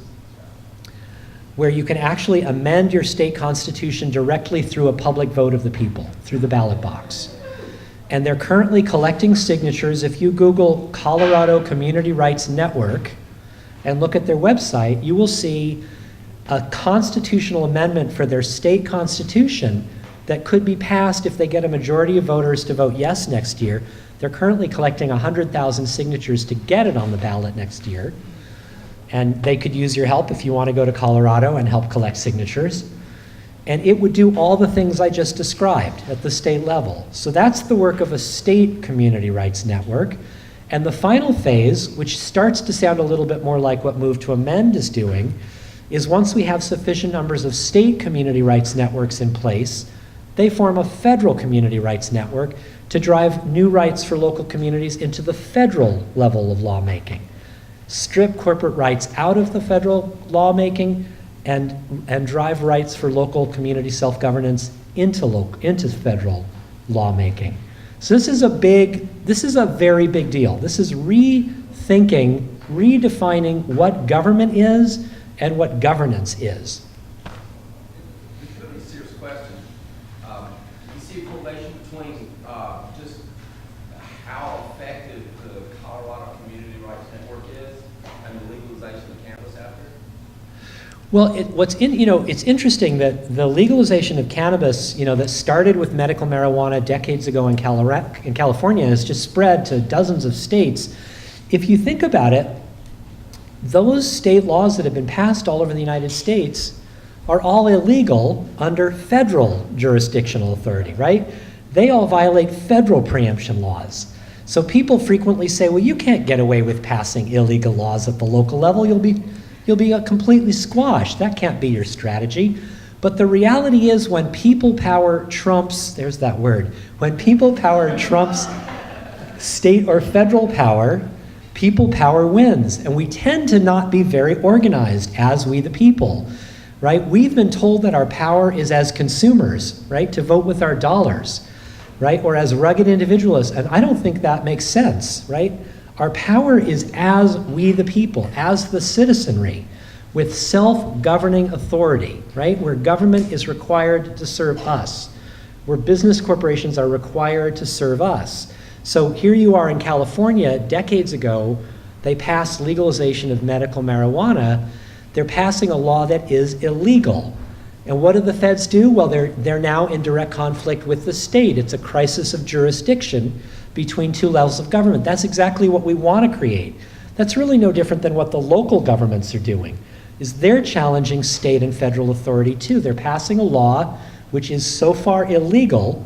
where you can actually amend your state constitution directly through a public vote of the people, through the ballot box. And they're currently collecting signatures. If you Google Colorado Community Rights Network and look at their website, you will see a constitutional amendment for their state constitution that could be passed if they get a majority of voters to vote yes next year. They're currently collecting 100,000 signatures to get it on the ballot next year. And they could use your help if you want to go to Colorado and help collect signatures. And it would do all the things I just described at the state level. So that's the work of a state community rights network. And the final phase, which starts to sound a little bit more like what Move to Amend is doing, is once we have sufficient numbers of state community rights networks in place, they form a federal community rights network to drive new rights for local communities into the federal level of lawmaking. Strip corporate rights out of the federal lawmaking and drive rights for local community self-governance into federal lawmaking. So this is a very big deal. This is rethinking, redefining what government is and what governance is. This is a really serious question. You see a correlation between just how effective the Colorado Community Rights Network is and the legalization of cannabis out there? Well, it's interesting that the legalization of cannabis, that started with medical marijuana decades ago in California has just spread to dozens of states. If you think about it, those state laws that have been passed all over the United States are all illegal under federal jurisdictional authority, right? They all violate federal preemption laws. So people frequently say, well, you can't get away with passing illegal laws at the local level. You'll be completely squashed. That can't be your strategy. But the reality is when people power trumps, there's that word, when people power trumps state or federal power, people power wins. And we tend to not be very organized as we the people, right? We've been told that our power is as consumers, right? To vote with our dollars. right? Or as rugged individualists. And I don't think that makes sense, right? Our power is as we the people, as the citizenry, with self-governing authority, right? Where government is required to serve us, where business corporations are required to serve us. So here you are in California, decades ago, they passed legalization of medical marijuana. They're passing a law that is illegal. And what do the feds do? Well, they're now in direct conflict with the state. It's a crisis of jurisdiction between two levels of government. That's exactly what we want to create. That's really no different than what the local governments are doing, is they're challenging state and federal authority too. They're passing a law which is so far illegal.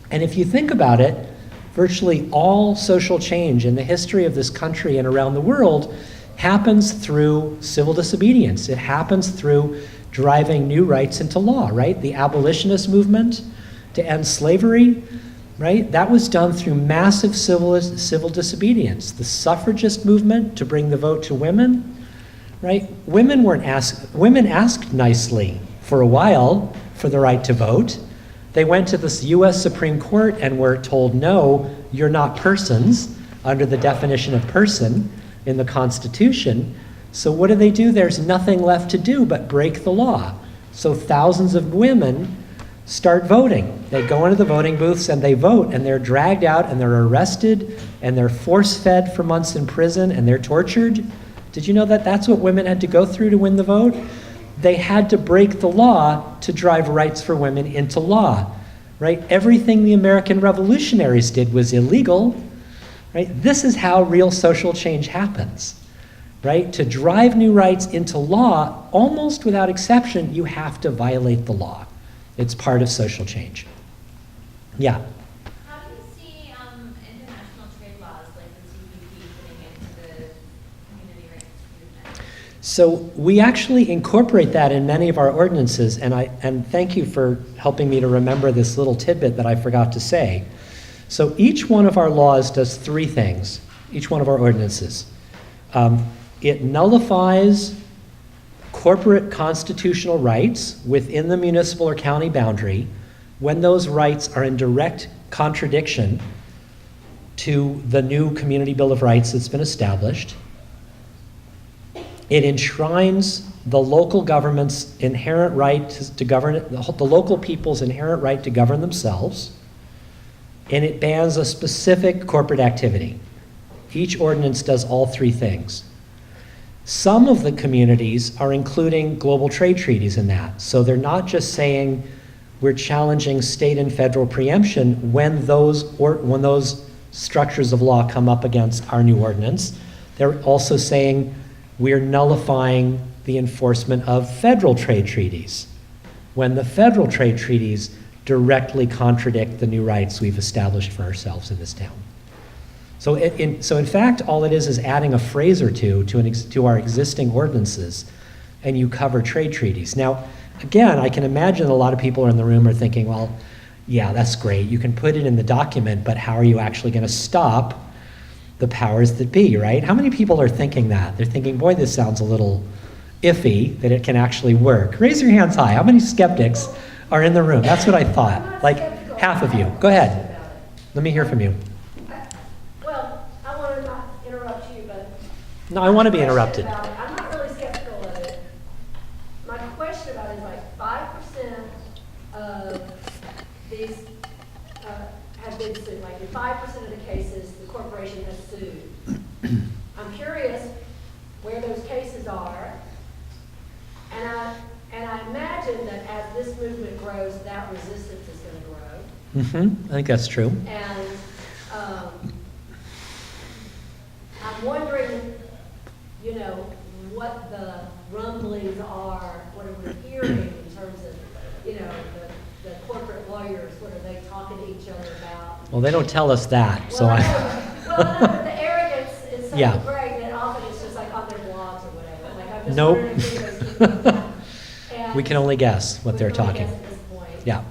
And if you think about it, virtually all social change in the history of this country and around the world happens through civil disobedience. It happens through driving new rights into law, right? The abolitionist movement to end slavery, right? That was done through massive civil disobedience. The suffragist movement to bring the vote to women, right? Women asked nicely for a while for the right to vote. They went to the US Supreme Court and were told, no, you're not persons under the definition of person in the Constitution. So what do? There's nothing left to do but break the law. So thousands of women start voting. They go into the voting booths and they vote, and they're dragged out and they're arrested and they're force-fed for months in prison and they're tortured. Did you know that that's what women had to go through to win the vote? They had to break the law to drive rights for women into law, right? Everything the American revolutionaries did was illegal, right? This is how real social change happens, right? To drive new rights into law, almost without exception, you have to violate the law. It's part of social change. Yeah. How do you see international trade laws like the TPP fitting into the community rights movement? So we actually incorporate that in many of our ordinances, and thank you for helping me to remember this little tidbit that I forgot to say. So each one of our laws does three things, each one of our ordinances. It nullifies corporate constitutional rights within the municipal or county boundary when those rights are in direct contradiction to the new Community Bill of Rights that's been established. It enshrines the local government's inherent right to govern, the local people's inherent right to govern themselves, and it bans a specific corporate activity. Each ordinance does all three things. Some of the communities are including global trade treaties in that. So they're not just saying we're challenging state and federal preemption when those structures of law come up against our new ordinance. They're also saying we're nullifying the enforcement of federal trade treaties when the federal trade treaties directly contradict the new rights we've established for ourselves in this town. So in fact, all it is adding a phrase or two to our existing ordinances, and you cover trade treaties. Now, again, I can imagine a lot of people in the room are thinking, well, yeah, that's great. You can put it in the document, but how are you actually going to stop the powers that be, right? How many people are thinking that? They're thinking, boy, this sounds a little iffy that it can actually work. Raise your hands high. How many skeptics are in the room? That's what I thought. Like half of you. Go ahead. Let me hear from you. Well, I want to not interrupt you, but... No, I want to be interrupted. I'm not really skeptical of it. My question about it is like 5% of these have been sued. Like in 5% of the cases, the corporation has sued. I'm curious where those cases are. And I imagine that as this movement grows, that resistance is going to grow. I think that's true. And I'm wondering, you know, what the rumblings are, what are we hearing in terms of, you know, the corporate lawyers, what are they talking to each other about? Well, they don't tell us that, Well, so I know the arrogance is so Yeah. great that often it's just like on their blogs or whatever. Like I'm just Nope. wondering who those people are. And we can only guess what we they're can only talking. guess at this point. Yeah.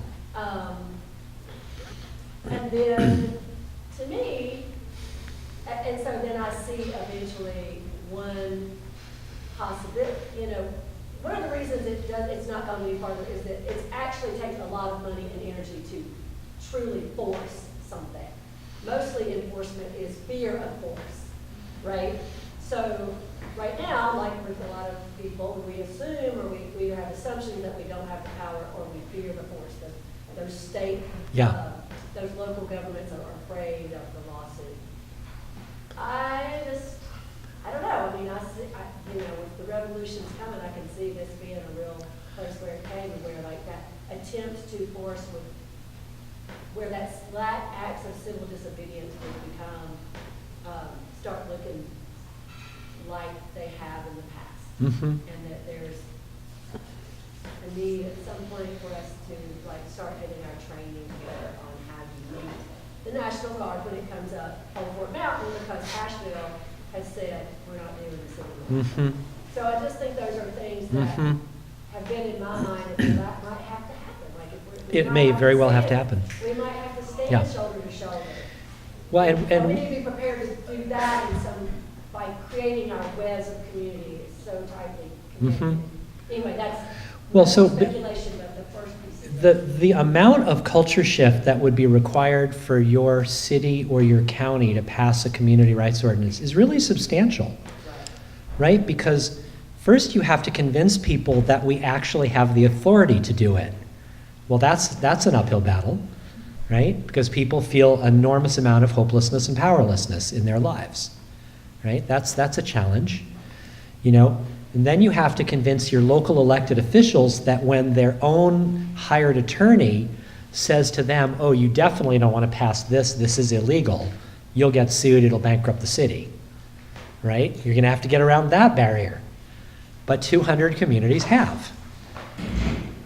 And then, to me, and so then I see eventually one possibility, you know, one of the reasons it's not going to be farther is that it actually takes a lot of money and energy to truly force something. Mostly enforcement is fear of force, right? So right now, like with a lot of people, we assume or we have assumptions that we don't have the power or we fear the force. Those state, those local governments are afraid of the lawsuit. I don't know. I mean, with the revolution's coming, I can see this being a real place where it came and where like that attempt to force where that slack acts of civil disobedience would become, start looking like they have in the past. Mm-hmm. And that there's a need at some point for us to like start getting our training together on how you meet the National Guard when it comes up on Fort Mountain, because Asheville has said we're not doing this anymore. Mm-hmm. So I just think those are things that Mm-hmm. have been in my mind that might have to happen. Like if we It might may have very to well have stand- to happen. We might have to stand Yeah. shoulder to shoulder. Well, And we and need to be prepared to do that in some, by creating our webs of community so tightly connected. Mhm. Anyway, that's Well, so speculation, but the first piece is. the amount of culture shift that would be required for your city or your county to pass a community rights ordinance is really substantial, right? Because first you have to convince people that we actually have the authority to do it. Well, that's an uphill battle, right? Because people feel an enormous amount of hopelessness and powerlessness in their lives, right? That's a challenge, you know? And then you have to convince your local elected officials that when their own hired attorney says to them, oh, you definitely don't want to pass this is illegal, you'll get sued, it'll bankrupt the city, right? You're going to have to get around that barrier. But 200 communities have,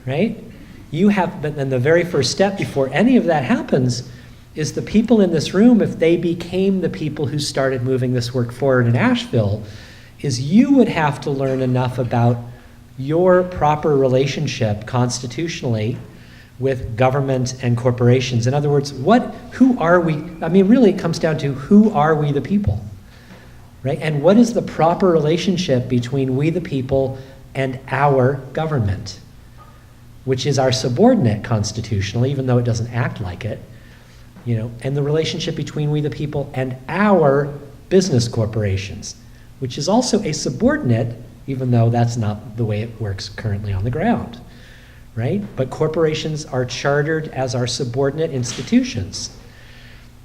right? But then the very first step before any of that happens is the people in this room, if they became the people who started moving this work forward in Asheville, is you would have to learn enough about your proper relationship constitutionally with government and corporations. In other words, who are we? I mean, really it comes down to who are we the people, right? And what is the proper relationship between we the people and our government, which is our subordinate constitutionally, even though it doesn't act like it, you know, and the relationship between we the people and our business corporations, which is also a subordinate, even though that's not the way it works currently on the ground, right? But corporations are chartered as our subordinate institutions.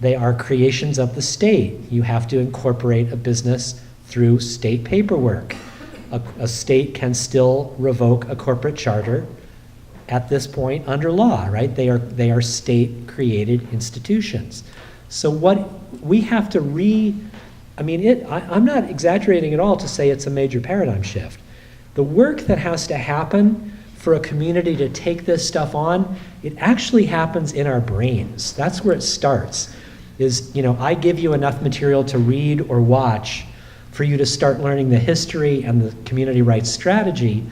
They are creations of the state. You have to incorporate a business through state paperwork. A state can still revoke a corporate charter at this point under law, right? They are state-created institutions. So what we have to I'm not exaggerating at all to say it's a major paradigm shift. The work that has to happen for a community to take this stuff on, it actually happens in our brains. That's where it starts. I give you enough material to read or watch for you to start learning the history and the community rights strategy,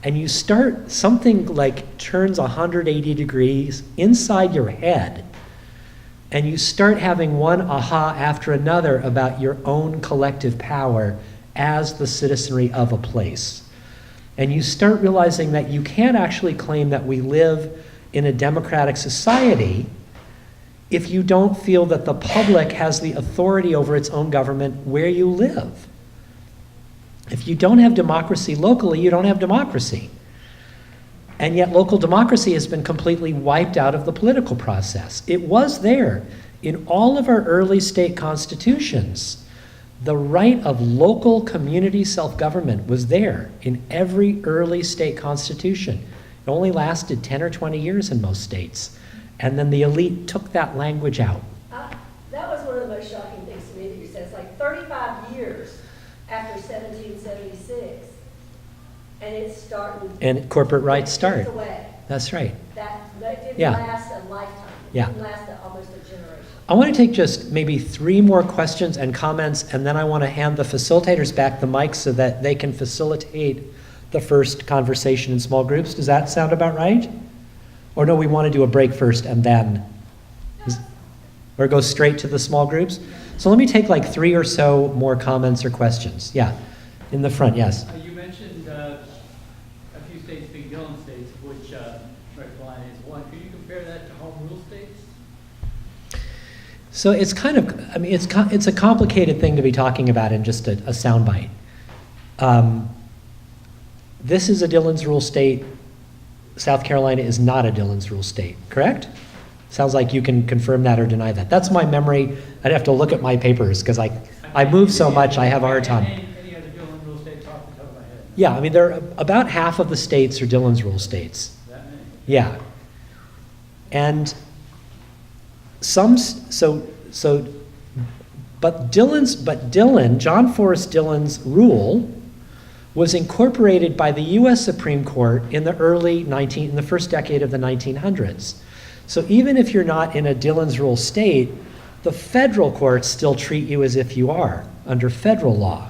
and you start, something like turns 180 degrees inside your head, and you start having one aha after another about your own collective power as the citizenry of a place. And you start realizing that you can't actually claim that we live in a democratic society if you don't feel that the public has the authority over its own government where you live. If you don't have democracy locally, you don't have democracy. And yet local democracy has been completely wiped out of the political process. It was there in all of our early state constitutions. The right of local community self-government was there in every early state constitution. It only lasted 10 or 20 years in most states. And then the elite took that language out. That was one of the most shocking things to me that you said. It's like 35 years after 1776. And it's starting. And corporate rights start. Away. That's right. That didn't Yeah. last a lifetime. It Yeah. didn't last almost a generation. I want to take just maybe 3 more questions and comments, and then I want to hand the facilitators back the mic so that they can facilitate the first conversation in small groups. Does that sound about right? Or no, we want to do a break first and then? Or go straight to the small groups? So let me take like 3 or so more comments or questions. Yeah, in the front, yes. You mentioned a few states being villain states, which North Carolina is one. Could you compare that to home rule states? So it's kind of, I mean, it's a complicated thing to be talking about in just a soundbite. This is a Dillon's Rule state. South Carolina is not a Dillon's Rule state, correct? Sounds like you can confirm that or deny that. That's my memory. I'd have to look at my papers because I move so much, I have a hard time. Any other Dillon Rule states off the top of my head? Yeah, I mean, there are about half of the states are Dillon's Rule states. That many? Yeah. And but John Forrest Dillon's rule was incorporated by the US Supreme Court in the first decade of the 1900s. So even if you're not in a Dillon's Rule state, the federal courts still treat you as if you are under federal law.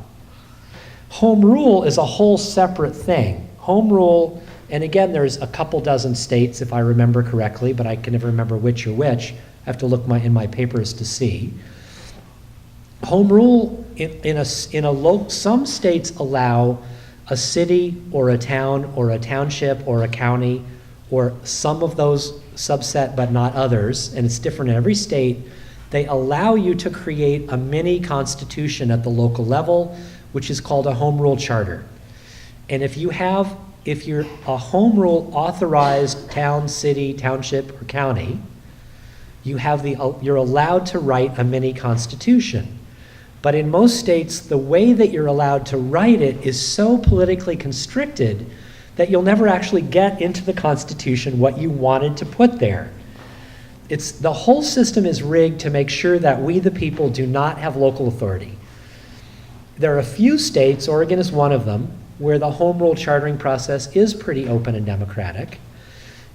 Home rule is a whole separate thing. Home rule, and again, there's a couple dozen states, if I remember correctly, but I can never remember which or which. I have to look in my papers to see. Home rule some states allow a city or a town or a township or a county or some of those subset but not others, and it's different in every state. They allow you to create a mini constitution at the local level, which is called a home rule charter. And if you're a home rule authorized town, city, township, or county, you're allowed to write a mini constitution. But in most states, the way that you're allowed to write it is so politically constricted that you'll never actually get into the Constitution what you wanted to put there. The whole system is rigged to make sure that we, the people, do not have local authority. There are a few states, Oregon is one of them, where the home rule chartering process is pretty open and democratic.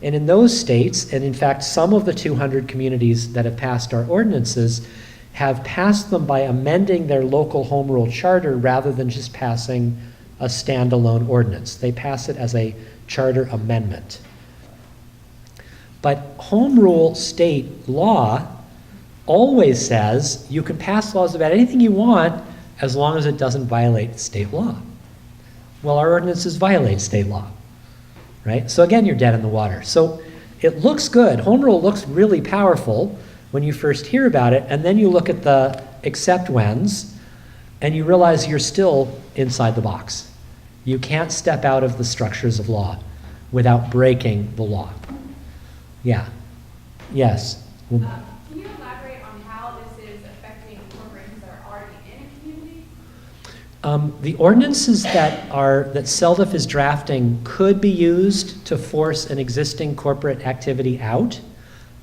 And in those states, and in fact, some of the 200 communities that have passed our ordinances have passed them by amending their local home rule charter rather than just passing a standalone ordinance. They pass it as a charter amendment. But home rule state law always says you can pass laws about anything you want as long as it doesn't violate state law. Well, our ordinances violate state law, right? So again, you're dead in the water. So it looks good. Home rule looks really powerful when you first hear about it, and then you look at the except whens, and you realize you're still inside the box. You can't step out of the structures of law without breaking the law. Yeah. Yes. Can you elaborate on how this is affecting corporations that are already in a community? The ordinances that CELDF is drafting could be used to force an existing corporate activity out.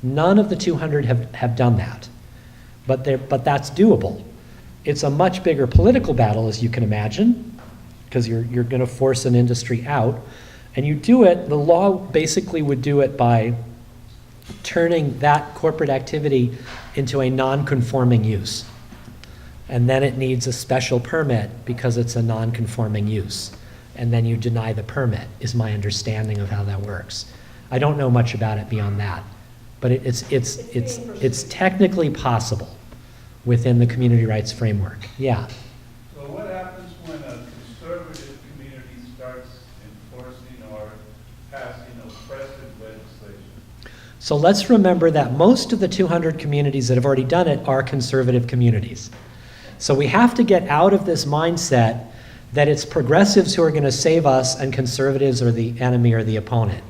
None of the 200 have done that, but that's doable. It's a much bigger political battle, as you can imagine, because you're going to force an industry out, and you do it. The law basically would do it by turning that corporate activity into a non-conforming use, and then it needs a special permit because it's a non-conforming use, and then you deny the permit. Is my understanding of how that works. I don't know much about it beyond that. But it's technically possible within the community rights framework. Yeah. So what happens when a conservative community starts enforcing or passing oppressive legislation? So let's remember that most of the 200 communities that have already done it are conservative communities. So we have to get out of this mindset that it's progressives who are going to save us and conservatives are the enemy or the opponent.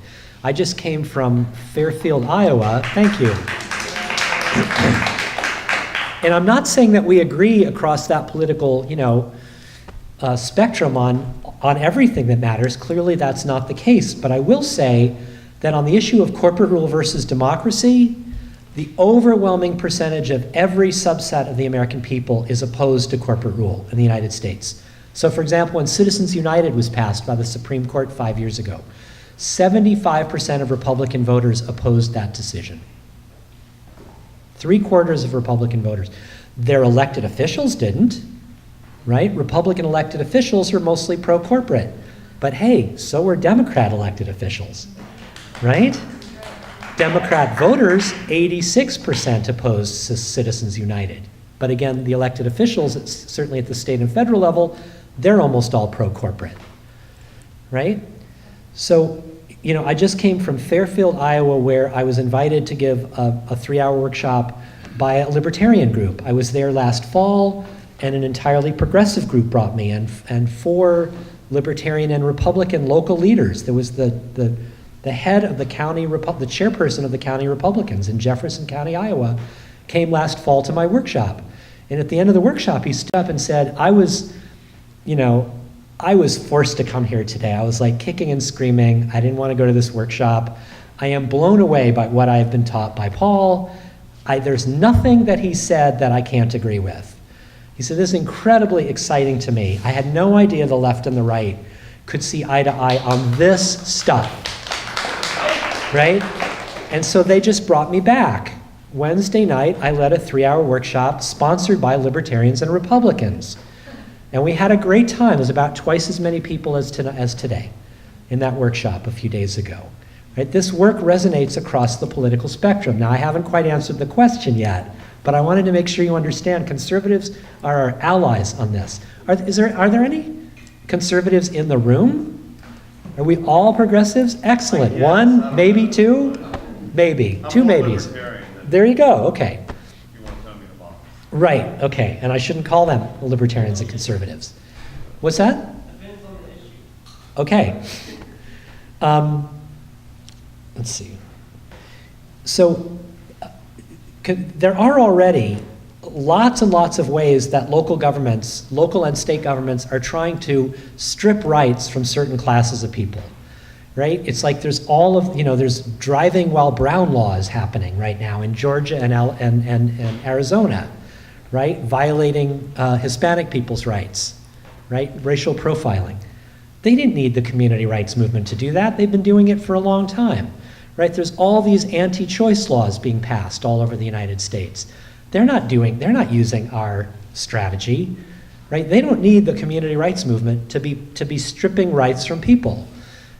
I just came from Fairfield, Iowa. Thank you. And I'm not saying that we agree across that political, spectrum on everything that matters. Clearly, that's not the case. But I will say that on the issue of corporate rule versus democracy, the overwhelming percentage of every subset of the American people is opposed to corporate rule in the United States. So, for example, when Citizens United was passed by the Supreme Court 5 years ago, 75% of Republican voters opposed that decision. 3/4 of Republican voters. Their elected officials didn't, right? Republican elected officials are mostly pro-corporate. But hey, so were Democrat elected officials, right? Democrat voters, 86% opposed Citizens United. But again, the elected officials, certainly at the state and federal level, they're almost all pro-corporate, right? So, I just came from Fairfield, Iowa, where I was invited to give a 3-hour workshop by a libertarian group. I was there last fall, and an entirely progressive group brought me, and 4 libertarian and Republican local leaders. There was the head of the county, the chairperson of the county Republicans in Jefferson County, Iowa, came last fall to my workshop. And at the end of the workshop, he stood up and said, I was forced to come here today. I was like kicking and screaming. I didn't want to go to this workshop. I am blown away by what I have been taught by Paul. There's nothing that he said that I can't agree with. He said, this is incredibly exciting to me. I had no idea the left and the right could see eye to eye on this stuff, right? And so they just brought me back. Wednesday night, I led a 3-hour workshop sponsored by libertarians and Republicans. And we had a great time. There's about twice as many people as today in that workshop a few days ago. Right? This work resonates across the political spectrum. Now, I haven't quite answered the question yet, but I wanted to make sure you understand conservatives are our allies on this. Are there any conservatives in the room? Are we all progressives? Excellent. Yes, 1, maybe 2, maybe. I'm 2 a maybes. libertarian, There you go. Okay. if you want to tell me the box. Right. Okay. And I shouldn't call them libertarians and conservatives. What's that? Depends on the issue. Okay. Let's see. So there are already lots and lots of ways that local governments, local and state governments, are trying to strip rights from certain classes of people, right? It's like there's there's driving while brown laws happening right now in Georgia and Arizona, right? Violating Hispanic people's rights, right? Racial profiling. They didn't need the community rights movement to do that. They've been doing it for a long time, right? There's all these anti-choice laws being passed all over the United States. They're not using our strategy, right? They don't need the community rights movement to be stripping rights from people.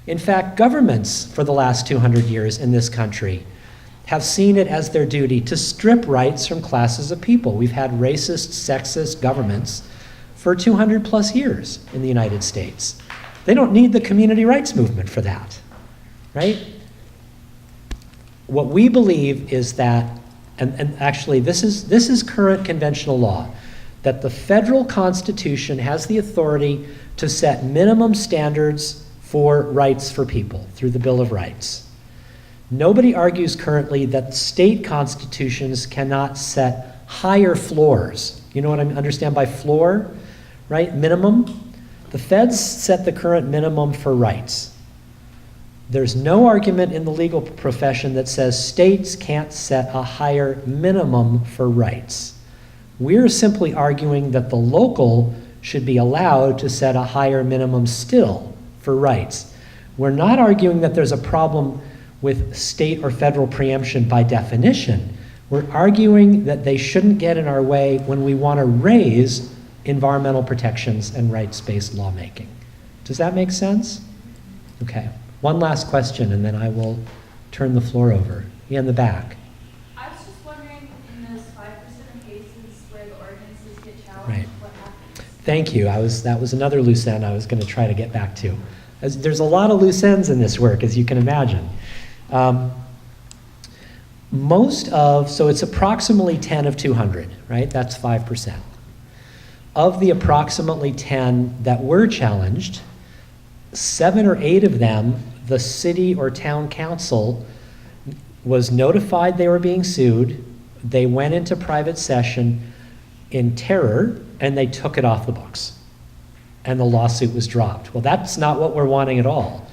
In fact, governments for the last 200 years in this country have seen it as their duty to strip rights from classes of people. We've had racist, sexist governments for 200 plus years in the United States. They don't need the community rights movement for that, right? What we believe is that, and actually this is current conventional law, that the federal Constitution has the authority to set minimum standards for rights for people through the Bill of Rights. Nobody argues currently that state constitutions cannot set higher floors. You know what I understand by floor, right? Minimum. The feds set the current minimum for rights. There's no argument in the legal profession that says states can't set a higher minimum for rights. We're simply arguing that the local should be allowed to set a higher minimum still for rights. We're not arguing that there's a problem with state or federal preemption by definition. We're arguing that they shouldn't get in our way when we want to raise environmental protections and rights-based lawmaking. Does that make sense? Okay. One last question, and then I will turn the floor over. Yeah, in the back. I was just wondering, in those 5% of cases where the ordinances get challenged, Right. what happens? Thank you. That was another loose end I was going to try to get back to. There's a lot of loose ends in this work, as you can imagine. So it's approximately 10 of 200, right? That's 5%. Of the approximately 10 that were challenged, 7 or 8 of them, the city or town council was notified they were being sued. They went into private session in terror, and they took it off the books. And the lawsuit was dropped. Well, that's not what we're wanting at all.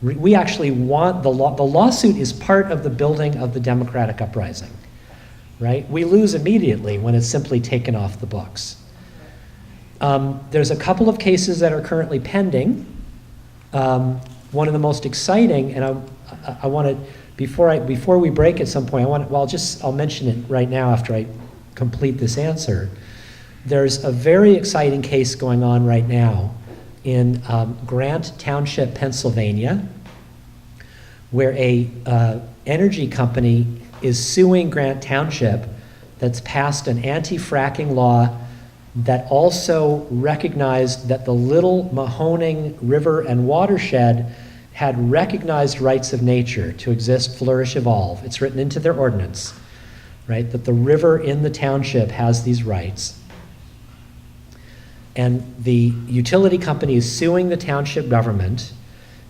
We actually want the lawsuit is part of the building of the democratic uprising, right? We lose immediately when it's simply taken off the books. There's a couple of cases that are currently pending. One of the most exciting, and I want to, before we break at some point, I'll mention it right now after I complete this answer. There's a very exciting case going on right now in Grant Township, Pennsylvania, where a energy company is suing Grant Township that's passed an anti-fracking law that also recognized that the Little Mahoning River and watershed had recognized rights of nature to exist, flourish, evolve. It's written into their ordinance. right? That the river in the township has these rights. And the utility company is suing the township government,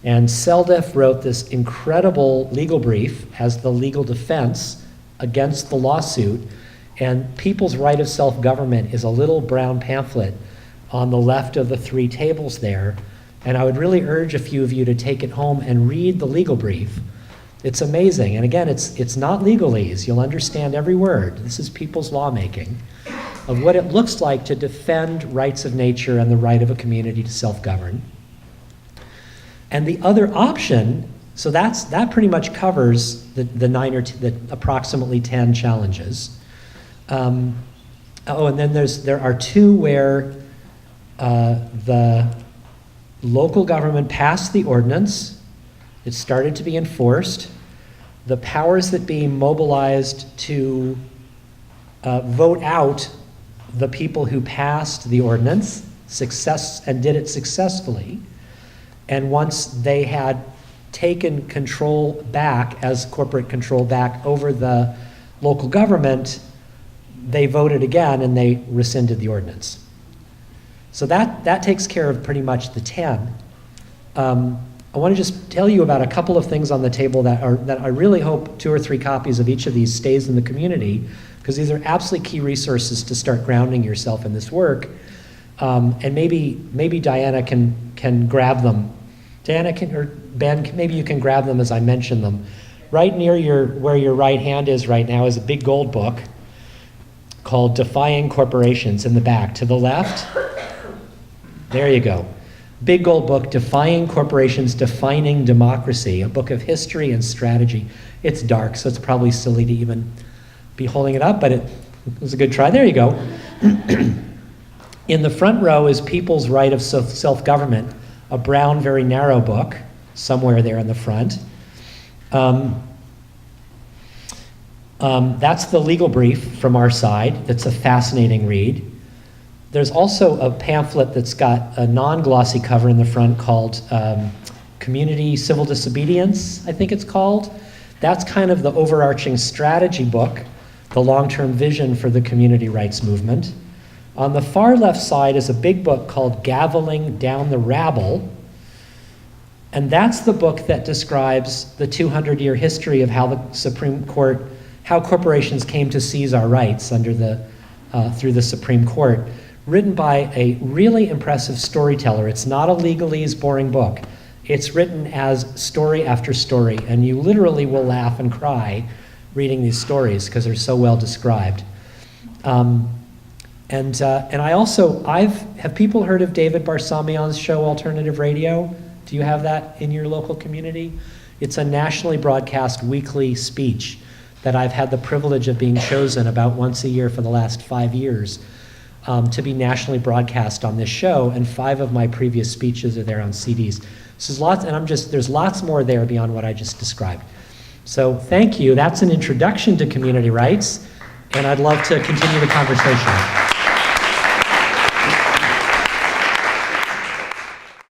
and CELDF wrote this incredible legal brief as the legal defense against the lawsuit. And People's Right of Self-Government is a little brown pamphlet on the left of the three tables there. And I would really urge a few of you to take it home and read the legal brief. It's amazing. And again, it's not legalese. You'll understand every word. This is people's lawmaking of what it looks like to defend rights of nature and the right of a community to self-govern. And the other option, so that pretty much covers the the approximately 10 challenges. And then there are two where the local government passed the ordinance. It started to be enforced. The powers that be mobilized to vote out the people who passed the ordinance and did it successfully. And once they had taken control back, as corporate control back over the local government, they voted again and they rescinded the ordinance. So that takes care of pretty much the 10. I want to just tell you about a couple of things on the table that I really hope 2 or 3 copies of each of these stays in the community, because these are absolutely key resources to start grounding yourself in this work. And maybe Diana can grab them. Diana or Ben, maybe you can grab them as I mention them. Right near where your right hand is right now is a big gold book called Defying Corporations in the back. To the left, there you go. Big gold book, Defying Corporations, Defining Democracy, a book of history and strategy. It's dark, so it's probably silly to even be holding it up, but it was a good try. There you go. In the front row is People's Right of Self-Government, a brown, very narrow book, somewhere there in the front. That's the legal brief from our side. That's a fascinating read. There's also a pamphlet that's got a non-glossy cover in the front called Community Civil Disobedience, I think it's called. That's kind of the overarching strategy book, the long-term vision for the community rights movement. On the far left side is a big book called Gaveling Down the Rabble, and that's the book that describes the 200-year history of how the Supreme Court, how corporations came to seize our rights through the Supreme Court, written by a really impressive storyteller. It's not a legalese, boring book. It's written as story after story, and you literally will laugh and cry reading these stories because they're so well described. And have people heard of David Barsamian's show Alternative Radio? Do you have that in your local community? It's a nationally broadcast weekly speech that I've had the privilege of being chosen about once a year for the last 5 years to be nationally broadcast on this show, and 5 of my previous speeches are there on CDs. So there's lots more there beyond what I just described. So thank you. That's an introduction to community rights, and I'd love to continue the conversation.